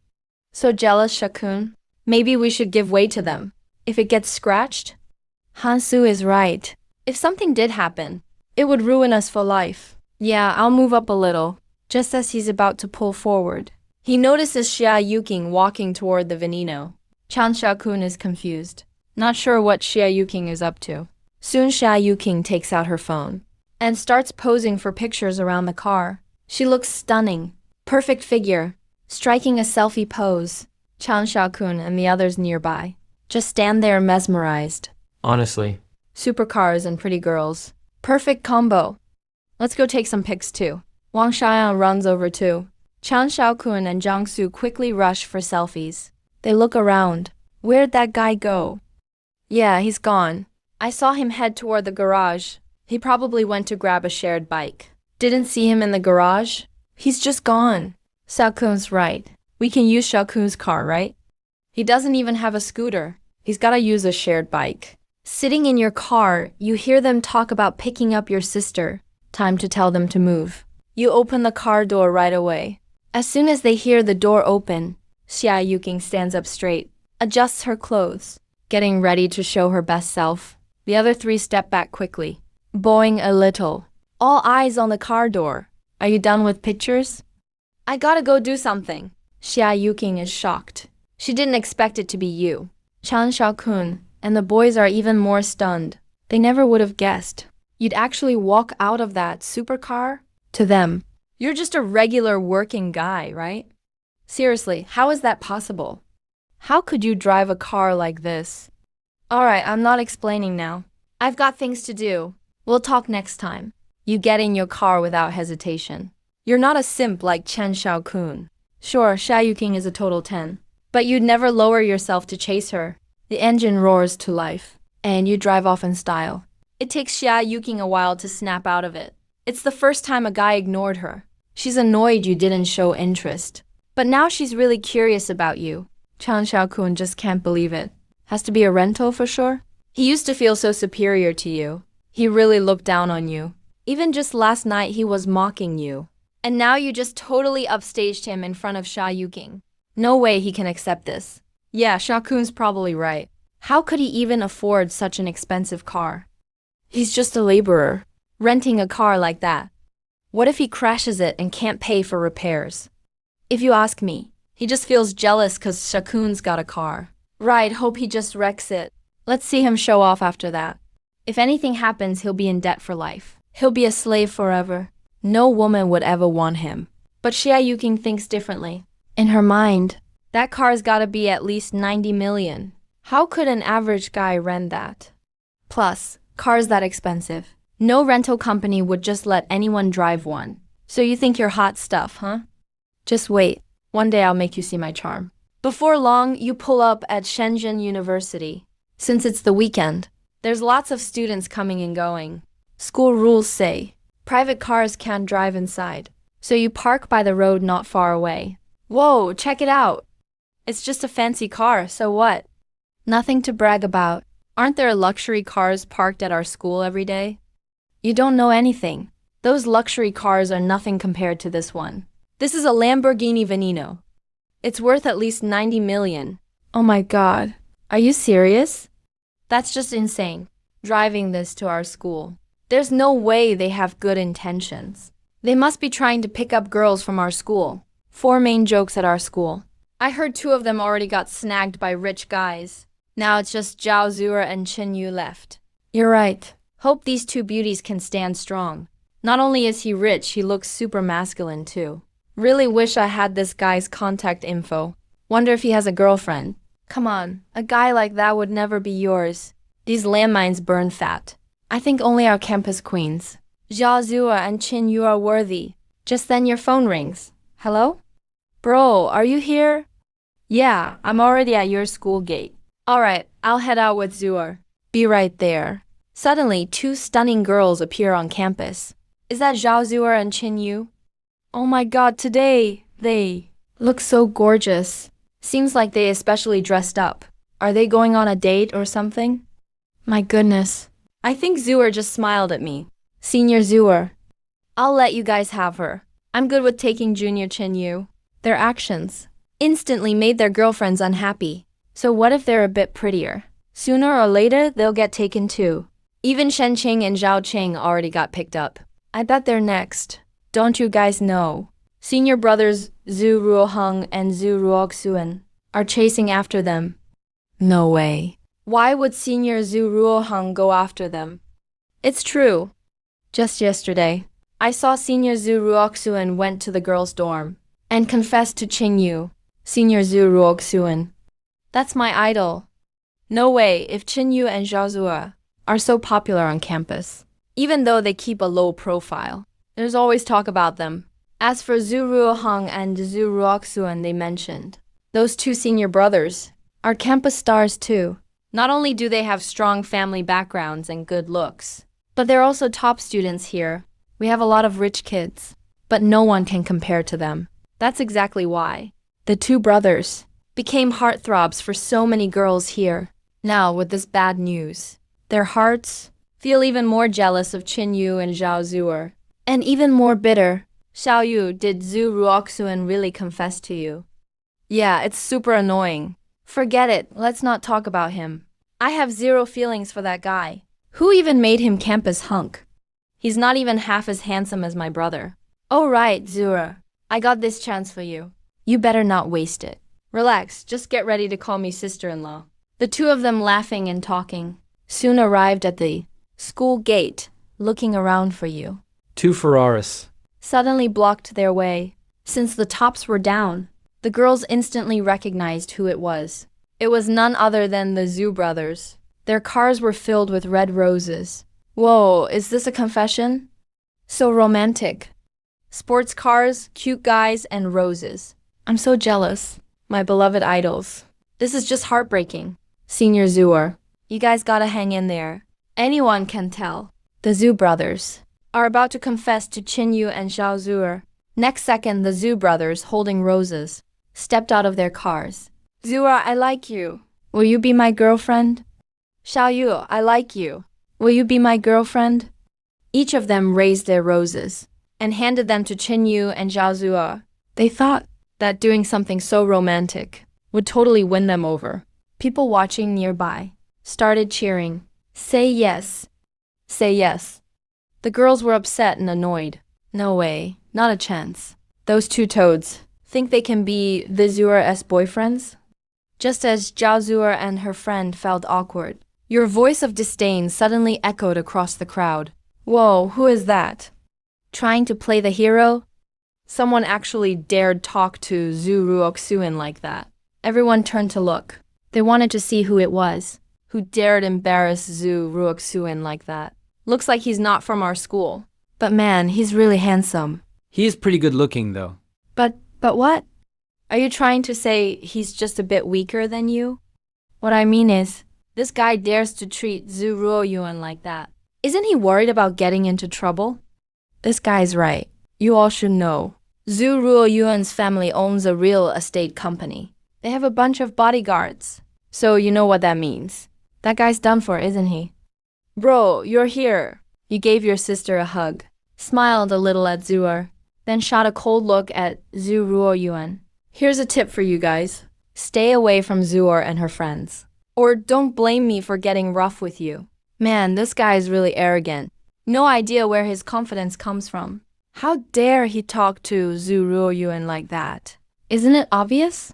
Speaker 1: So jealous, Shakun? Maybe we should give way to them. If it gets scratched? Han Su is right. If something did happen, it would ruin us for life. Yeah, I'll move up a little. Just as he's about to pull forward, he notices Xia Yuking walking toward the Veneno. Chan Xiaokun is confused, not sure what Xia Yuking is up to. Soon Xia Yuking takes out her phone and starts posing for pictures around the car. She looks stunning, perfect figure, striking a selfie pose. Chan Xiaokun and the others nearby just stand there mesmerized.
Speaker 2: honestly,
Speaker 1: Supercars and pretty girls. Perfect combo. Let's go take some pics too. Wang Xiaoyan runs over too. Chan Xiaokun and Jiang Su quickly rush for selfies. They look around. Where'd that guy go? Yeah, he's gone. I saw him head toward the garage. He probably went to grab a shared bike. Didn't see him in the garage? He's just gone. Xiaokun's right. We can use Xiaokun's car, right? He doesn't even have a scooter. He's gotta use a shared bike. Sitting in your car, you hear them talk about picking up your sister. Time to tell them to move. You open the car door right away. As soon as they hear the door open, Xia Yuking stands up straight, adjusts her clothes, getting ready to show her best self. The other 3 step back quickly, bowing a little. All eyes on the car door. Are you done with pictures? I gotta go do something. Xia Yuking is shocked. She didn't expect it to be you. Chan Xiaokun and the boys are even more stunned. They never would have guessed you'd actually walk out of that supercar. To them, you're just a regular working guy, right? Seriously, how is that possible? How could you drive a car like this? Alright, I'm not explaining now. I've got things to do. We'll talk next time. You get in your car without hesitation. You're not a simp like Chen Xiaokun. Sure, Xia Yuking is a total 10. But you'd never lower yourself to chase her. The engine roars to life, and you drive off in style. It takes Xia Yuking a while to snap out of it. It's the first time a guy ignored her. She's annoyed you didn't show interest. But now she's really curious about you. Chan Xiaokun just can't believe it. Has to be a rental for sure? He used to feel so superior to you. He really looked down on you. Even just last night he was mocking you. And now you just totally upstaged him in front of Xia Yuking. No way he can accept this. Yeah, Xiaokun's probably right. How could he even afford such an expensive car? He's just a laborer, renting a car like that. What if he crashes it and can't pay for repairs? If you ask me, he just feels jealous 'cause Shakun's got a car. Right, hope he just wrecks it. Let's see him show off after that. If anything happens, he'll be in debt for life. He'll be a slave forever. No woman would ever want him. But Xia Yuking thinks differently. In her mind, that car's gotta be at least 90 million. How could an average guy rent that? Plus, cars that expensive. No rental company would just let anyone drive one. So you think you're hot stuff, huh? Just wait. One day I'll make you see my charm. Before long, you pull up at Shenzhen University. Since it's the weekend, there's lots of students coming and going. School rules say private cars can't drive inside, so you park by the road not far away. Whoa, check it out. It's just a fancy car, so what? Nothing to brag about. Aren't there luxury cars parked at our school every day? You don't know anything. Those luxury cars are nothing compared to this one. This is a Lamborghini Veneno. It's worth at least 90 million. Oh my god. Are you serious? That's just insane. Driving this to our school. There's no way they have good intentions. They must be trying to pick up girls from our school. 4 main jokes at our school. I heard 2 of them already got snagged by rich guys. Now it's just Zhao Zura and Chen Yu left. You're right. Hope these 2 beauties can stand strong. Not only is he rich, he looks super masculine too. Really wish I had this guy's contact info. Wonder if he has a girlfriend. Come on, a guy like that would never be yours. These landmines burn fat. I think only our campus queens, Zhao Zua and Qin Yu, are worthy. Just then your phone rings. Hello? Bro, are you here? Yeah, I'm already at your school gate. Alright, I'll head out with Zuer. Be right there. Suddenly, 2 stunning girls appear on campus. Is that Zhao Zuer and Qin Yu? Oh my god, today, they look so gorgeous. Seems like they especially dressed up. Are they going on a date or something? My goodness. I think Zuer just smiled at me. Senior Zuer. I'll let you guys have her. I'm good with taking Junior Qin Yu. Their actions instantly made their girlfriends unhappy. So what if they're a bit prettier? Sooner or later, they'll get taken too. Even Shen Qing and Zhao Qing already got picked up. I bet they're next. Don't you guys know? Senior brothers Zhu Ruoheng and Zhu Ruoxuan are chasing after them. No way. Why would Senior Zhu Ruoheng go after them? It's true. Just yesterday, I saw Senior Zhu Ruoxuan went to the girls' dorm and confessed to Qing Yu. Senior Zhu Ruoxuan. That's my idol. No way if Qin Yu and Zhao Zua are so popular on campus. Even though they keep a low profile, there's always talk about them. As for Zhu Ruoheng and Zhu Ruoxuan they mentioned, those 2 senior brothers are campus stars too. Not only do they have strong family backgrounds and good looks, but they're also top students here. We have a lot of rich kids, but no one can compare to them. That's exactly why the 2 brothers became heartthrobs for so many girls here. Now, with this bad news, their hearts feel even more jealous of Qin Yu and Zhao Zuer. And even more bitter. Xiao Yu, did Zhu Ruoxuan really confess to you? Yeah, it's super annoying. Forget it, let's not talk about him. I have 0 feelings for that guy. Who even made him campus hunk? He's not even half as handsome as my brother. Oh right, Zura. I got this chance for you. You better not waste it. Relax, just get ready to call me sister-in-law. The 2 of them laughing and talking soon arrived at the school gate, looking around for you.
Speaker 2: 2 Ferraris.
Speaker 1: Suddenly blocked their way. Since the tops were down, the girls instantly recognized who it was. It was none other than the Zhu brothers. Their cars were filled with red roses. Whoa, is this a confession? So romantic. Sports cars, cute guys, and roses. I'm so jealous. My beloved idols. This is just heartbreaking. Senior Zuer, you guys gotta hang in there. Anyone can tell. The Zhu brothers are about to confess to Qin Yu and Zhao Zuer. Next second, the Zhu brothers, holding roses, stepped out of their cars. Zuer, I like you. Will you be my girlfriend? Xiao Yu, I like you. Will you be my girlfriend? Each of them raised their roses and handed them to Qin Yu and Zhao Zuer. They thought that doing something so romantic would totally win them over. People watching nearby started cheering. Say yes. Say yes. The girls were upset and annoyed. No way, not a chance. Those two toads think they can be the Zura's boyfriends? Just as Zhao Zura and her friend felt awkward, your voice of disdain suddenly echoed across the crowd. Whoa, who is that? Trying to play the hero? Someone actually dared talk to Zhu Ruoxuan like that. Everyone turned to look. They wanted to see who it was, who dared embarrass Zhu Ruoxuan like that. Looks like he's not from our school. But man, he's really handsome.
Speaker 2: He is pretty good looking, though.
Speaker 1: But what? Are you trying to say he's just a bit weaker than you? What I mean is, this guy dares to treat Zhu Ruoyuan like that. Isn't he worried about getting into trouble? This guy's right. You all should know. Zhu Ruoyuan's family owns a real estate company. They have a bunch of bodyguards. So you know what that means. That guy's done for, isn't he? Bro, you're here. You gave your sister a hug, smiled a little at Zhuer, then shot a cold look at Zhu Ruoyuan. Here's a tip for you guys. Stay away from Zhuer and her friends. Or don't blame me for getting rough with you. Man, this guy is really arrogant. No idea where his confidence comes from. How dare he talk to Zhu Ruoyuan like that? Isn't it obvious?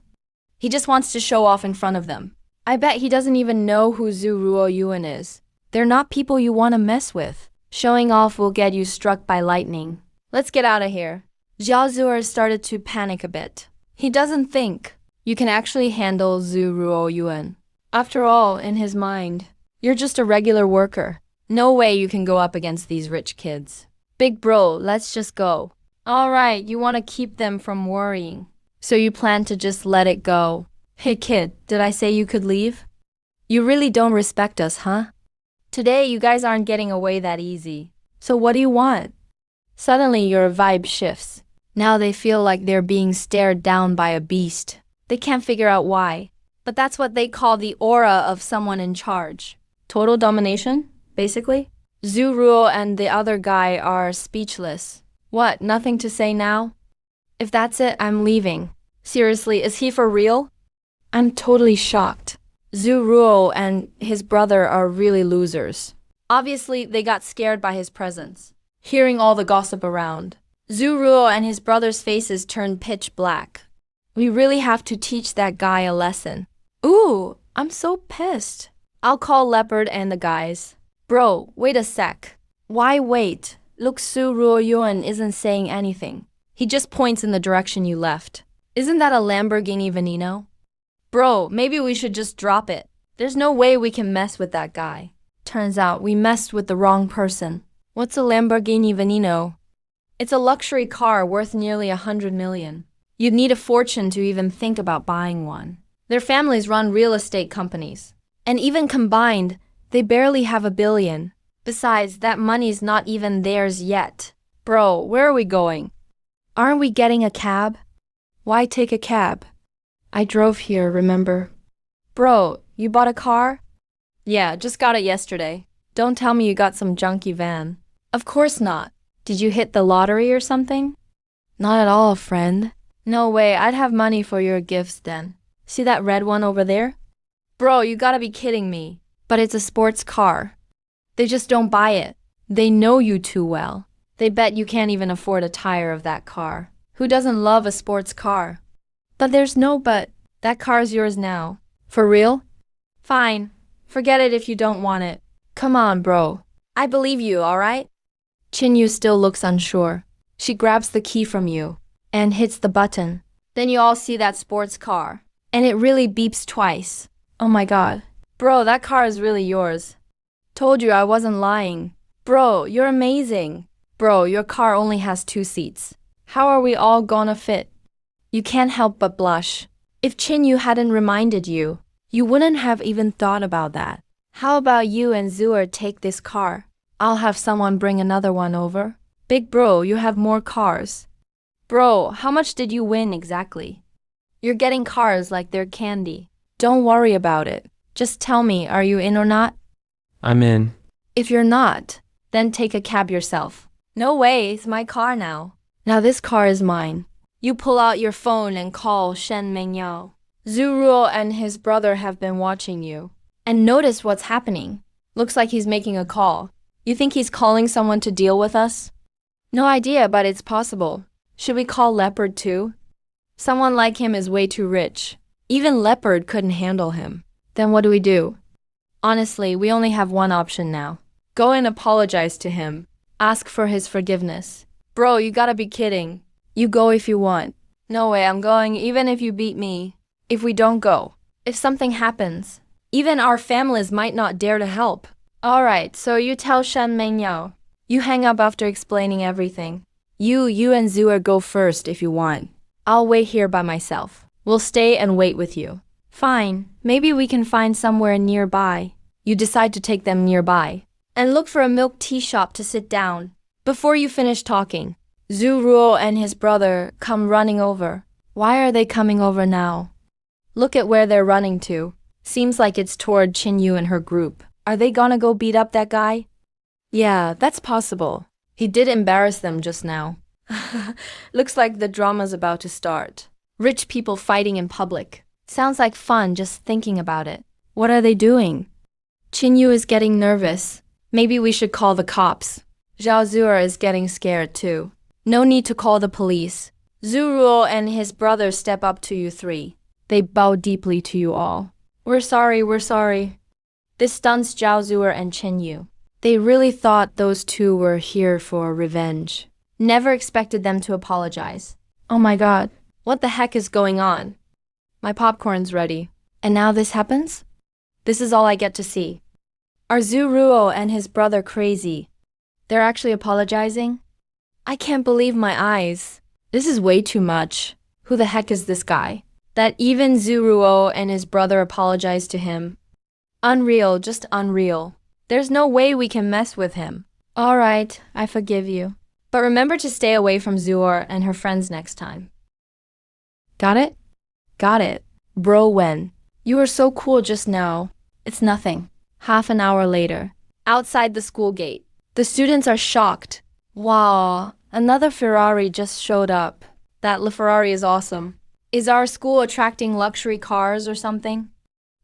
Speaker 1: He just wants to show off in front of them. I bet he doesn't even know who Zhu Ruoyuan is. They're not people you want to mess with. Showing off will get you struck by lightning. Let's get out of here. Zhao Zuer started to panic a bit. He doesn't think you can actually handle Zhu Ruoyuan. After all, in his mind, you're just a regular worker. No way you can go up against these rich kids. Big bro, let's just go. All right, you want to keep them from worrying. So you plan to just let it go. Hey kid, did I say you could leave? You really don't respect us, huh? Today you guys aren't getting away that easy. So what do you want? Suddenly your vibe shifts. Now they feel like they're being stared down by a beast. They can't figure out why. But that's what they call the aura of someone in charge. Total domination, basically. Zhu Ruo and the other guy are speechless. What, nothing to say now? If that's it, I'm leaving. Seriously, is he for real? I'm totally shocked. Zhu Ruo and his brother are really losers. Obviously, they got scared by his presence. Hearing all the gossip around, Zhu Ruo and his brother's faces turned pitch black. We really have to teach that guy a lesson. Ooh, I'm so pissed. I'll call Leopard and the guys. Bro, wait a sec. Why wait? Look, Zhu Ruoyuan isn't saying anything. He just points in the direction you left. Isn't that a Lamborghini Veneno? Bro, maybe we should just drop it. There's no way we can mess with that guy. Turns out we messed with the wrong person. What's a Lamborghini Veneno? It's a luxury car worth nearly 100 million. You'd need a fortune to even think about buying one. Their families run real estate companies. And even combined, they barely have $1 billion. Besides, that money's not even theirs yet. Bro, where are we going? Aren't we getting a cab? Why take a cab? I drove here, remember? Bro, you bought a car? Yeah, just got it yesterday. Don't tell me you got some junky van. Of course not. Did you hit the lottery or something? Not at all, friend. No way, I'd have money for your gifts then. See that red one over there? Bro, you gotta be kidding me. But it's a sports car. They just don't buy it. They know you too well. They bet you can't even afford a tire of that car. Who doesn't love a sports car? But there's no but. That car's yours now. For real? Fine. Forget it if you don't want it. Come on, bro. I believe you, alright? Chinyu still looks unsure. She grabs the key from you and hits the button. Then you all see that sports car. And it really beeps twice. Oh my god. Bro, that car is really yours. Told you I wasn't lying. Bro, you're amazing. Bro, your car only has 2 seats. How are we all gonna fit? You can't help but blush. If Chinyu hadn't reminded you, you wouldn't have even thought about that. How about you and Zuer take this car? I'll have someone bring another one over. Big bro, you have more cars. Bro, how much did you win exactly? You're getting cars like they're candy. Don't worry about it. Just tell me, are you in or not?
Speaker 2: I'm in.
Speaker 1: If you're not, then take a cab yourself. No way, it's my car now. Now this car is mine. You pull out your phone and call Shen Mengyao. Zhu Ruo and his brother have been watching you. And notice what's happening. Looks like he's making a call. You think he's calling someone to deal with us? No idea, but it's possible. Should we call Leopard too? Someone like him is way too rich. Even Leopard couldn't handle him. Then what do we do? Honestly, we only have one option now. Go and apologize to him. Ask for his forgiveness. Bro, you gotta be kidding. You go if you want. No way, I'm going even if you beat me. If we don't go, if something happens, even our families might not dare to help. Alright, so you tell Shen Mengyao. You hang up after explaining everything. You and Zuer go first if you want. I'll wait here by myself. We'll stay and wait with you. Fine, maybe we can find somewhere nearby. You decide to take them nearby. And look for a milk tea shop to sit down. Before you finish talking, Zhu Ruo and his brother come running over. Why are they coming over now? Look at where they're running to. Seems like it's toward Qin Yu and her group. Are they gonna go beat up that guy? Yeah, that's possible. He did embarrass them just now. Looks like the drama's about to start. Rich people fighting in public. Sounds like fun just thinking about it. What are they doing? Qin Yu is getting nervous. Maybe we should call the cops. Zhao Zuer is getting scared too. No need to call the police. Zhu Ruo and his brother step up to you three. They bow deeply to you all. We're sorry, we're sorry. This stuns Zhao Zuer and Qin Yu. They really thought those two were here for revenge. Never expected them to apologize. Oh my god, what the heck is going on? My popcorn's ready. And now this happens? This is all I get to see. Are Zhu Ruo and his brother crazy? They're actually apologizing? I can't believe my eyes. This is way too much. Who the heck is this guy? That even Zhu Ruo and his brother apologized to him. Unreal, just unreal. There's no way we can mess with him. Alright, I forgive you. But remember to stay away from Zuor and her friends next time. Got it? Got it. Bro Wen. You were so cool just now. It's nothing. Half an hour later. Outside the school gate. The students are shocked. Wow, another Ferrari just showed up. That LaFerrari is awesome. Is our school attracting luxury cars or something?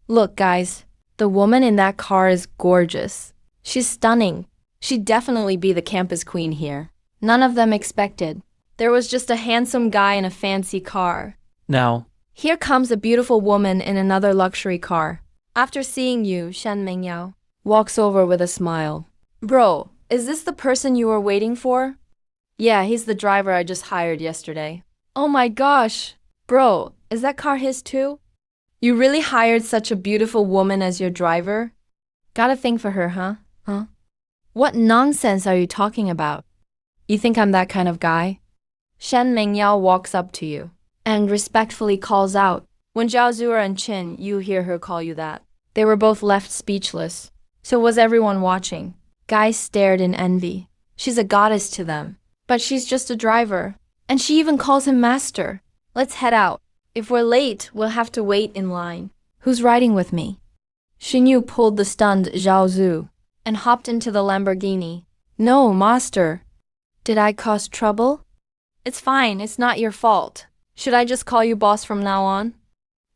Speaker 1: Look, guys. The woman in that car is gorgeous. She's stunning. She'd definitely be the campus queen here. None of them expected. There was just a handsome guy in a fancy car.
Speaker 2: Now,
Speaker 1: Here comes a beautiful woman in another luxury car. After seeing you, Shen Mengyao walks over with a smile. Bro, is this the person you were waiting for? Yeah, he's the driver I just hired yesterday. Oh my gosh. Bro, is that car his too? You really hired such a beautiful woman as your driver? Gotta think for her, huh? What nonsense are you talking about? You think I'm that kind of guy? Shen Mengyao walks up to you and respectfully calls out. When Zhao Zuer and Qin, you hear her call you that. They were both left speechless. So was everyone watching. Guys stared in envy. She's a goddess to them. But she's just a driver. And she even calls him master. Let's head out. If we're late, we'll have to wait in line. Who's riding with me? Xinyu pulled the stunned Zhao Zu and hopped into the Lamborghini. No, master. Did I cause trouble? It's fine, it's not your fault. Should I just call you boss from now on?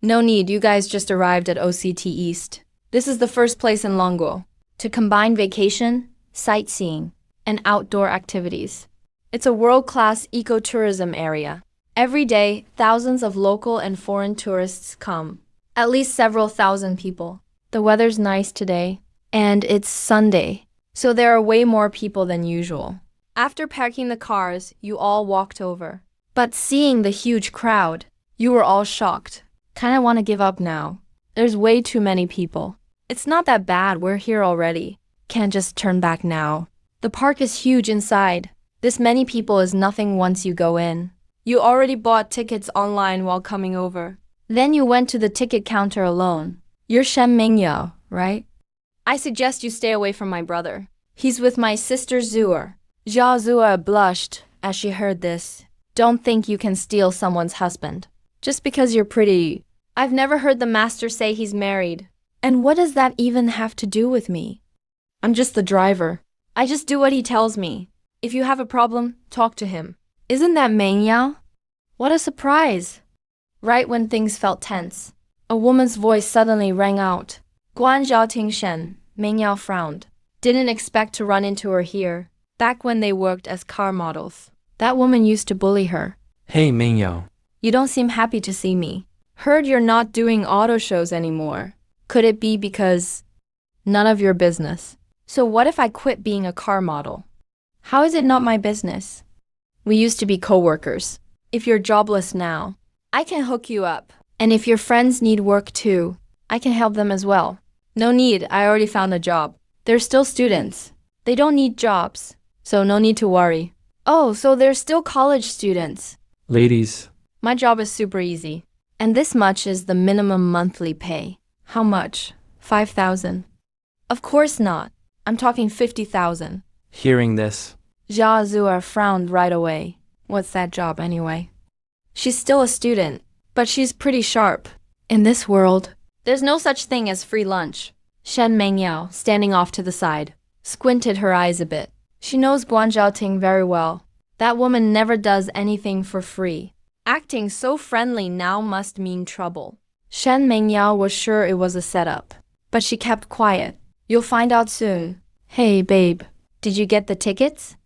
Speaker 1: No need, you guys just arrived at OCT East. This is the first place in Longuo to combine vacation, sightseeing, and outdoor activities. It's a world-class ecotourism area. Every day, thousands of local and foreign tourists come. At least several thousand people. The weather's nice today, and it's Sunday, so there are way more people than usual. After parking the cars, you all walked over. But seeing the huge crowd, you were all shocked. Kinda wanna give up now. There's way too many people. It's not that bad, we're here already. Can't just turn back now. The park is huge inside. This many people is nothing once you go in. You already bought tickets online while coming over. Then you went to the ticket counter alone. You're Shen Mingyao, right? I suggest you stay away from my brother. He's with my sister Zuer. Zhao Zuer blushed as she heard this. Don't think you can steal someone's husband. Just because you're pretty. I've never heard the master say he's married. And what does that even have to do with me? I'm just the driver. I just do what he tells me. If you have a problem, talk to him. Isn't that Mengyao? What a surprise! Right when things felt tense, a woman's voice suddenly rang out. Guan Zhao Ting Shen, Mengyao frowned. Didn't expect to run into her here. back when they worked as car models. That woman used to bully her.
Speaker 2: Hey, Mingyao.
Speaker 1: You don't seem happy to see me. Heard you're not doing auto shows anymore. Could it be because none of your business? So what if I quit being a car model? How is it not my business? We used to be co-workers. If you're jobless now, I can hook you up. And if your friends need work too, I can help them as well. No need, I already found a job. They're still students. They don't need jobs, so no need to worry. Oh, so they're still college students.
Speaker 2: Ladies,
Speaker 1: My job is super easy. And this much is the minimum monthly pay. How much? 5,000. Of course not. I'm talking 50,000.
Speaker 2: hearing this,
Speaker 1: Jia Zhuo frowned right away. What's that job anyway? She's still a student, but she's pretty sharp. In this world, there's no such thing as free lunch. Shen Mengyao, standing off to the side, squinted her eyes a bit. She knows Guan Zhaoting very well. That woman never does anything for free. Acting so friendly now must mean trouble. Shen Mengyao was sure it was a setup, but she kept quiet. You'll find out soon. Hey, babe, did you get the tickets?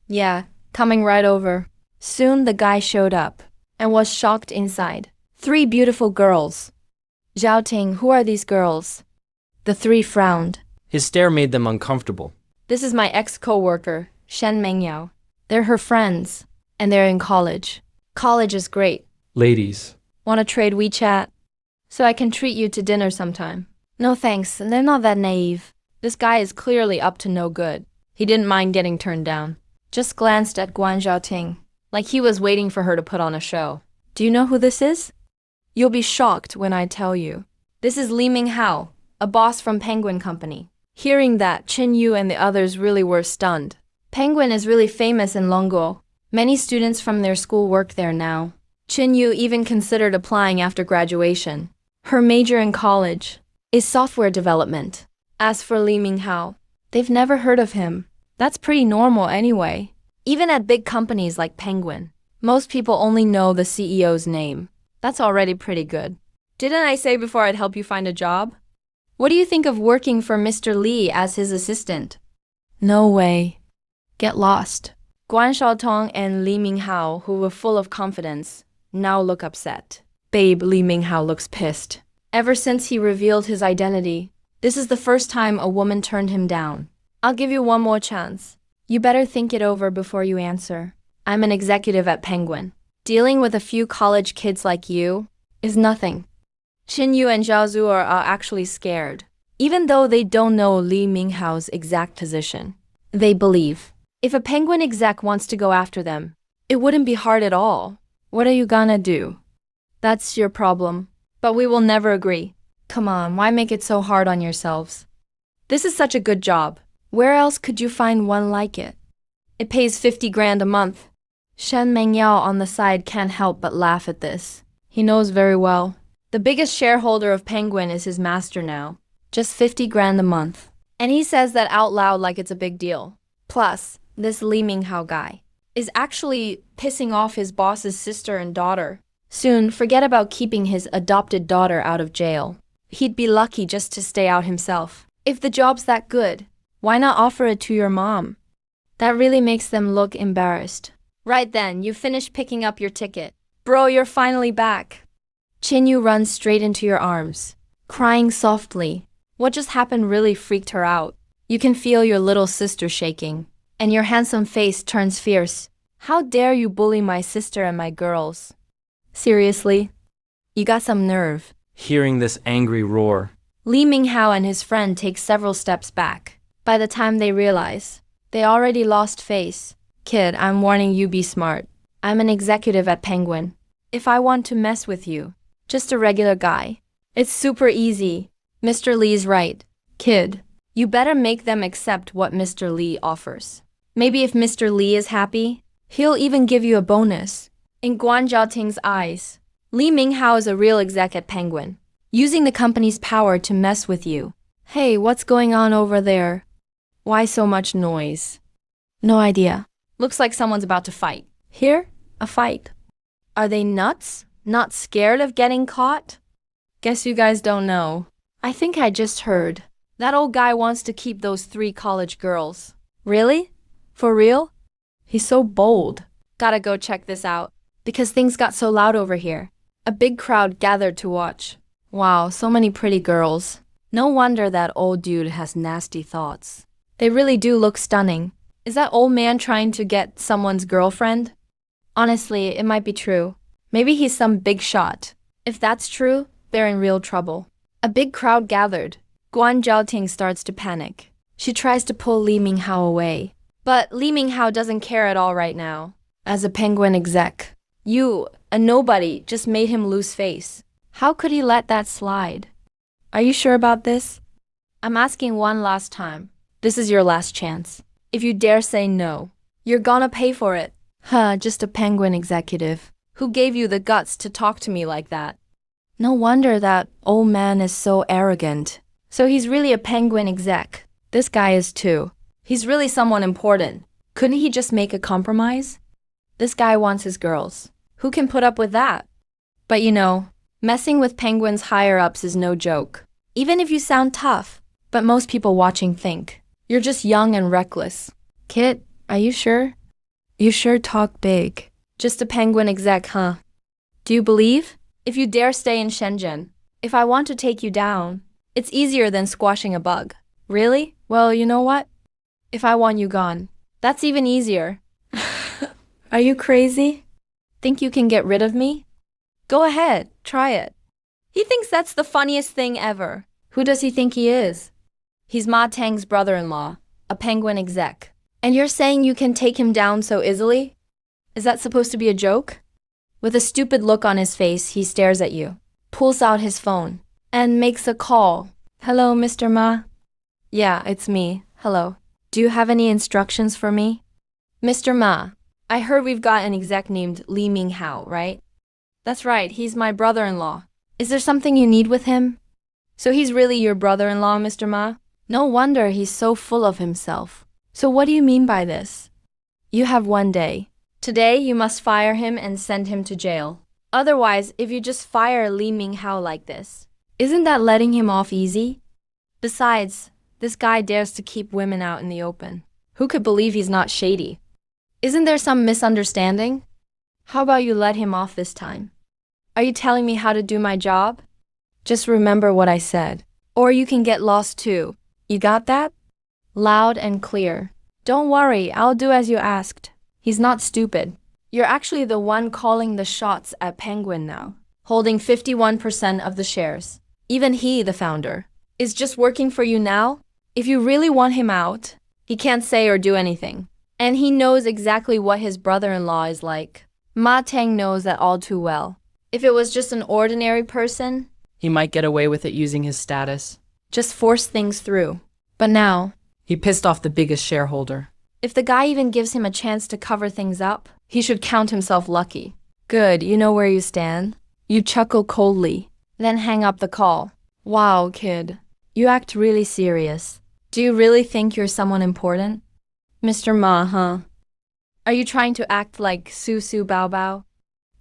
Speaker 1: Yeah, coming right over. Soon the guy showed up and was shocked inside. 3 beautiful girls. Zhaoting, who are these girls? The 3 frowned.
Speaker 2: his stare made them uncomfortable.
Speaker 1: This is my ex-co-worker, Shen Mengyao. They're her friends, and they're in college. College is great.
Speaker 2: Ladies,
Speaker 1: Want to trade WeChat? So I can treat you to dinner sometime. No thanks, they're not that naive. This guy is clearly up to no good. He didn't mind getting turned down. Just glanced at Guan Zhaoting, like he was waiting for her to put on a show. Do you know who this is? You'll be shocked when I tell you. This is Li Minghao, a boss from Penguin Company. Hearing that, Qin Yu and the others really were stunned. Penguin is really famous in Longuo. Many students from their school work there now. Qin Yu even considered applying after graduation. Her major in college is software development. As for Li Minghao, they've never heard of him. That's pretty normal anyway. Even at big companies like Penguin, most people only know the CEO's name. That's already pretty good. Didn't I say before I'd help you find a job? What do you think of working for Mr. Li as his assistant? No way. Get lost. Guan Shaotong and Li Minghao, who were full of confidence, now look upset. Babe, Li Minghao looks pissed. Ever since he revealed his identity, this is the first time a woman turned him down. I'll give you one more chance. You better think it over before you answer. I'm an executive at Penguin. Dealing with a few college kids like you is nothing. Qin Yu and Zhao Zhuo are actually scared. Even though they don't know Li Minghao's exact position, they believe if a Penguin exec wants to go after them, it wouldn't be hard at all. What are you gonna do? That's your problem. But we will never agree. Come on, why make it so hard on yourselves? This is such a good job. Where else could you find one like it? It pays 50 grand a month. Shen Mengyao on the side can't help but laugh at this. He knows very well. The biggest shareholder of Penguin is his master now. Just 50 grand a month. And he says that out loud like it's a big deal. Plus, this Li Minghao guy is actually pissing off his boss's sister and daughter. Soon, forget about keeping his adopted daughter out of jail. He'd be lucky just to stay out himself. If the job's that good, why not offer it to your mom? That really makes them look embarrassed. Right then, you finish picking up your ticket. Bro, you're finally back. Qin Yu runs straight into your arms, crying softly. What just happened really freaked her out. You can feel your little sister shaking, and your handsome face turns fierce. How dare you bully my sister and my girls? Seriously? You got some nerve.
Speaker 2: hearing this angry roar,
Speaker 1: Li Minghao and his friend take several steps back. By the time they realize, they already lost face. Kid, I'm warning you, be smart. I'm an executive at Penguin. If I want to mess with you, just a regular guy. It's super easy. Mr. Li's right. Kid, you better make them accept what Mr. Li offers. Maybe if Mr. Li is happy, he'll even give you a bonus. In Guan Zhaoting's eyes, Li Minghao is a real exec at Penguin, using the company's power to mess with you. Hey, what's going on over there? Why so much noise? No idea. Looks like someone's about to fight. Here? A fight. Are they nuts? Not scared of getting caught? Guess you guys don't know. I think I just heard. That old guy wants to keep those 3 college girls. Really? For real? He's so bold. Gotta go check this out. Because things got so loud over here. A big crowd gathered to watch. Wow, so many pretty girls. No wonder that old dude has nasty thoughts. They really do look stunning. Is that old man trying to get someone's girlfriend? Honestly, it might be true. Maybe he's some big shot. If that's true, they're in real trouble. A big crowd gathered. Guan Zhaoting starts to panic. She tries to pull Li Minghao away. But Li Minghao doesn't care at all right now. As a penguin exec, you, a nobody, just made him lose face. How could he let that slide? Are you sure about this? I'm asking one last time. This is your last chance. If you dare say no, you're gonna pay for it. Huh, just a penguin executive. Who gave you the guts to talk to me like that? No wonder that old man is so arrogant. So he's really a penguin exec. This guy is too. He's really someone important. Couldn't he just make a compromise? This guy wants his girls. Who can put up with that? But you know, messing with penguins higher-ups is no joke. Even if you sound tough, but most people watching think you're just young and reckless. Kit, are you sure? You sure talk big. Just a penguin exec, huh? Do you believe? If you dare stay in Shenzhen, if I want to take you down, it's easier than squashing a bug. Really? Well, you know what? If I want you gone, that's even easier. Are you crazy? Think you can get rid of me? Go ahead, try it. He thinks that's the funniest thing ever. Who does he think he is? He's Ma Tang's brother-in-law, a penguin exec. And you're saying you can take him down so easily? Is that supposed to be a joke? With a stupid look on his face, he stares at you, pulls out his phone, and makes a call. Hello, Mr. Ma? Yeah, it's me. Hello. Do you have any instructions for me? Mr. Ma, I heard we've got an exec named Li Minghao, right? That's right, he's my brother-in-law. Is there something you need with him? So he's really your brother-in-law, Mr. Ma? No wonder he's so full of himself. So what do you mean by this? You have one day. Today, you must fire him and send him to jail. Otherwise, if you just fire Li Minghao like this, isn't that letting him off easy? Besides, this guy dares to keep women out in the open. Who could believe he's not shady? Isn't there some misunderstanding? How about you let him off this time? Are you telling me how to do my job? Just remember what I said. Or you can get lost too. You got that? Loud and clear. Don't worry, I'll do as you asked. He's not stupid. You're actually the one calling the shots at Penguin now, holding 51% of the shares. Even he, the founder, is just working for you now. If you really want him out, he can't say or do anything. And he knows exactly what his brother-in-law is like. Ma Teng knows that all too well. If it was just an ordinary person,
Speaker 2: He might get away with it using his status.
Speaker 1: just force things through. But now,
Speaker 2: He pissed off the biggest shareholder.
Speaker 1: if the guy even gives him a chance to cover things up, he should count himself lucky. Good, you know where you stand. You chuckle coldly, then hang up the call. Wow, kid. You act really serious. Do you really think you're someone important? Mr. Ma, huh? Are you trying to act like Su Su Bao Bao?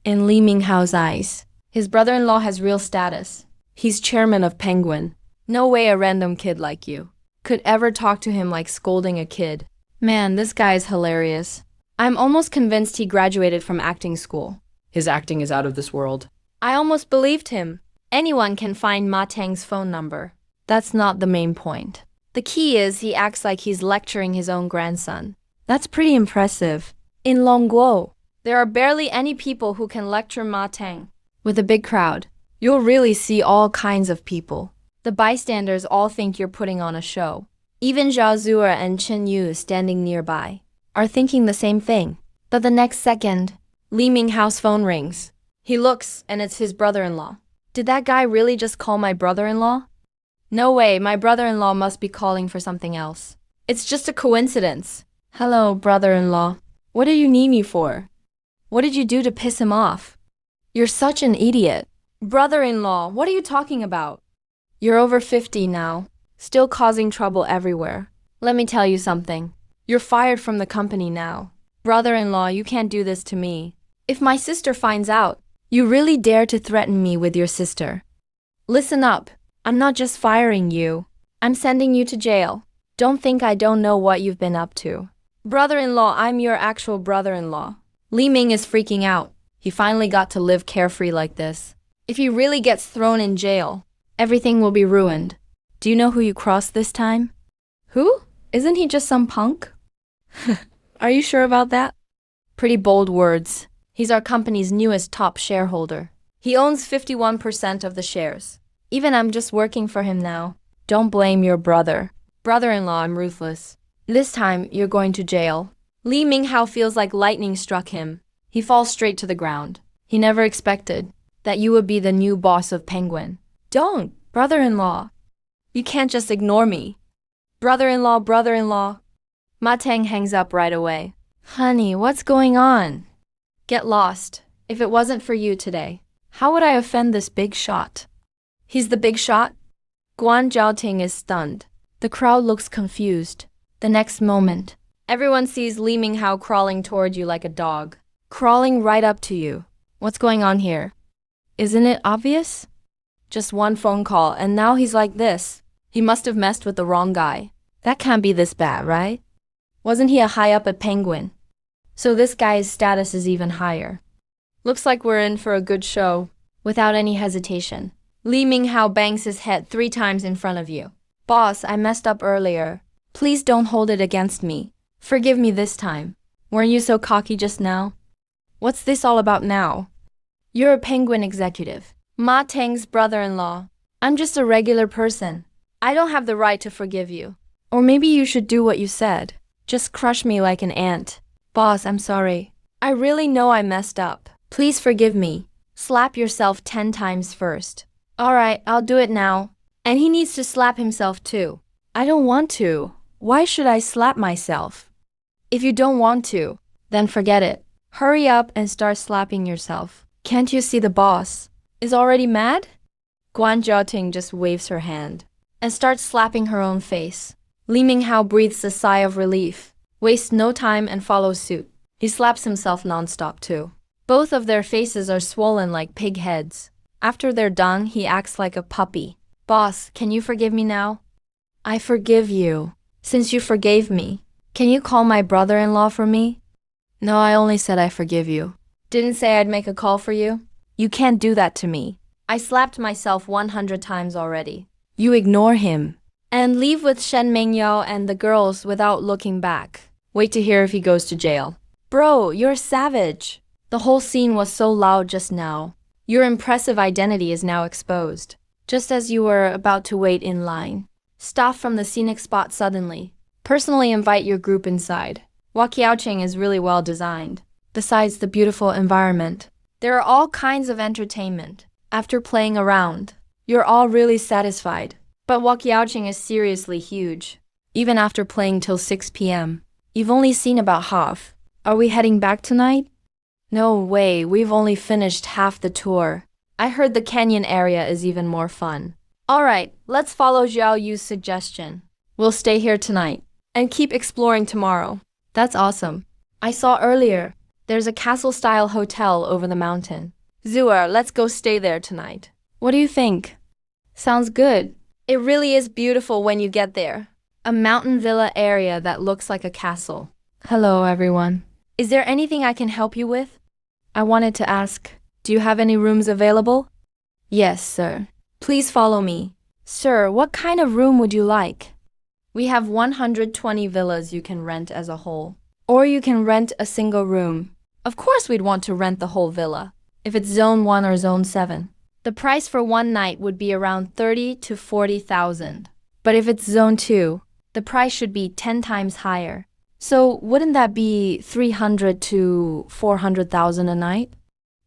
Speaker 1: In Li Minghao's eyes, his brother-in-law has real status. He's chairman of Penguin. No way a random kid like you could ever talk to him like scolding a kid. Man, this guy is hilarious. I'm almost convinced he graduated from acting school.
Speaker 2: His acting is out of this world.
Speaker 1: I almost believed him. Anyone can find Ma Tang's phone number. That's not the main point. The key is he acts like he's lecturing his own grandson. That's pretty impressive. In Longguo, there are barely any people who can lecture Ma Tang. With a big crowd, you'll really see all kinds of people. The bystanders all think you're putting on a show. Even Zhao Zuer and Chen Yu standing nearby are thinking the same thing. But the next second, Li Minghao's phone rings. He looks, and it's his brother-in-law. Did that guy really just call my brother-in-law? No way, my brother-in-law must be calling for something else. It's just a coincidence. Hello, brother-in-law. What do you need me for? What did you do to piss him off? You're such an idiot. Brother-in-law, what are you talking about? You're over 50 now, still causing trouble everywhere. Let me tell you something. You're fired from the company now. Brother-in-law, you can't do this to me. If my sister finds out, you really dare to threaten me with your sister. Listen up. I'm not just firing you. I'm sending you to jail. Don't think I don't know what you've been up to. Brother-in-law, I'm your actual brother-in-law. Li Ming is freaking out. He finally got to live carefree like this. If he really gets thrown in jail, everything will be ruined. Do you know who you crossed this time? Who? Isn't he just some punk? Are you sure about that? Pretty bold words. He's our company's newest top shareholder. He owns 51% of the shares. Even I'm just working for him now. Don't blame your brother. Brother-in-law, I'm ruthless. This time, you're going to jail. Li Minghao feels like lightning struck him. He falls straight to the ground. He never expected that you would be the new boss of Penguin. Don't, brother-in-law. You can't just ignore me. Brother-in-law, brother-in-law. Ma Teng hangs up right away. Honey, what's going on? Get lost. If it wasn't for you today, how would I offend this big shot? He's the big shot? Guan Zhaoting is stunned. The crowd looks confused. The next moment, everyone sees Li Minghao crawling toward you like a dog. Crawling right up to you. What's going on here? Isn't it obvious? Just one phone call, and now he's like this. He must have messed with the wrong guy. That can't be this bad, right? Wasn't he a high-up at Penguin? So this guy's status is even higher. Looks like we're in for a good show. Without any hesitation, Li Minghao bangs his head 3 times in front of you. Boss, I messed up earlier. Please don't hold it against me. Forgive me this time. Weren't you so cocky just now? What's this all about now? You're a Penguin executive. Ma Teng's brother-in-law. I'm just a regular person. I don't have the right to forgive you. Or maybe you should do what you said. Just crush me like an ant. Boss, I'm sorry. I really know I messed up. Please forgive me. Slap yourself 10 times first. Alright, I'll do it now. And he needs to slap himself too. I don't want to. Why should I slap myself? If you don't want to, then forget it. Hurry up and start slapping yourself. Can't you see the boss is already mad? Guan Zhaoting just waves her hand and starts slapping her own face. Li Minghao breathes a sigh of relief, wastes no time and follows suit. He slaps himself nonstop too. Both of their faces are swollen like pig heads. After they're done, he acts like a puppy. Boss, can you forgive me now? I forgive you. Since you forgave me, can you call my brother-in-law for me? No, I only said I forgive you. Didn't say I'd make a call for you? You can't do that to me. I slapped myself 100 times already. You ignore him and leave with Shen Mengyao and the girls without looking back. Wait to hear if he goes to jail. Bro, you're savage. The whole scene was so loud just now. Your impressive identity is now exposed. Just as you were about to wait in line. Stop from the scenic spot suddenly. Personally invite your group inside. Wakiaoching is really well designed. Besides the beautiful environment, there are all kinds of entertainment. After playing around, you're all really satisfied. But Wakiaoching is seriously huge. Even after playing till 6 p.m., you've only seen about half. Are we heading back tonight? No way, we've only finished half the tour. I heard the canyon area is even more fun. Alright, let's follow Zhao Yu's suggestion. We'll stay here tonight and keep exploring tomorrow. That's awesome. I saw earlier, there's a castle-style hotel over the mountain. Zuer, let's go stay there tonight. What do you think? Sounds good. It really is beautiful when you get there. A mountain villa area that looks like a castle. Hello, everyone. Is there anything I can help you with? I wanted to ask, do you have any rooms available? Yes, sir. Please follow me. Sir, what kind of room would you like? We have 120 villas you can rent as a whole. Or you can rent a single room. Of course we'd want to rent the whole villa, if it's Zone 1 or Zone 7. The price for one night would be around 30 to 40,000. But if it's Zone 2, the price should be 10 times higher. So wouldn't that be 300 to 400,000 a night?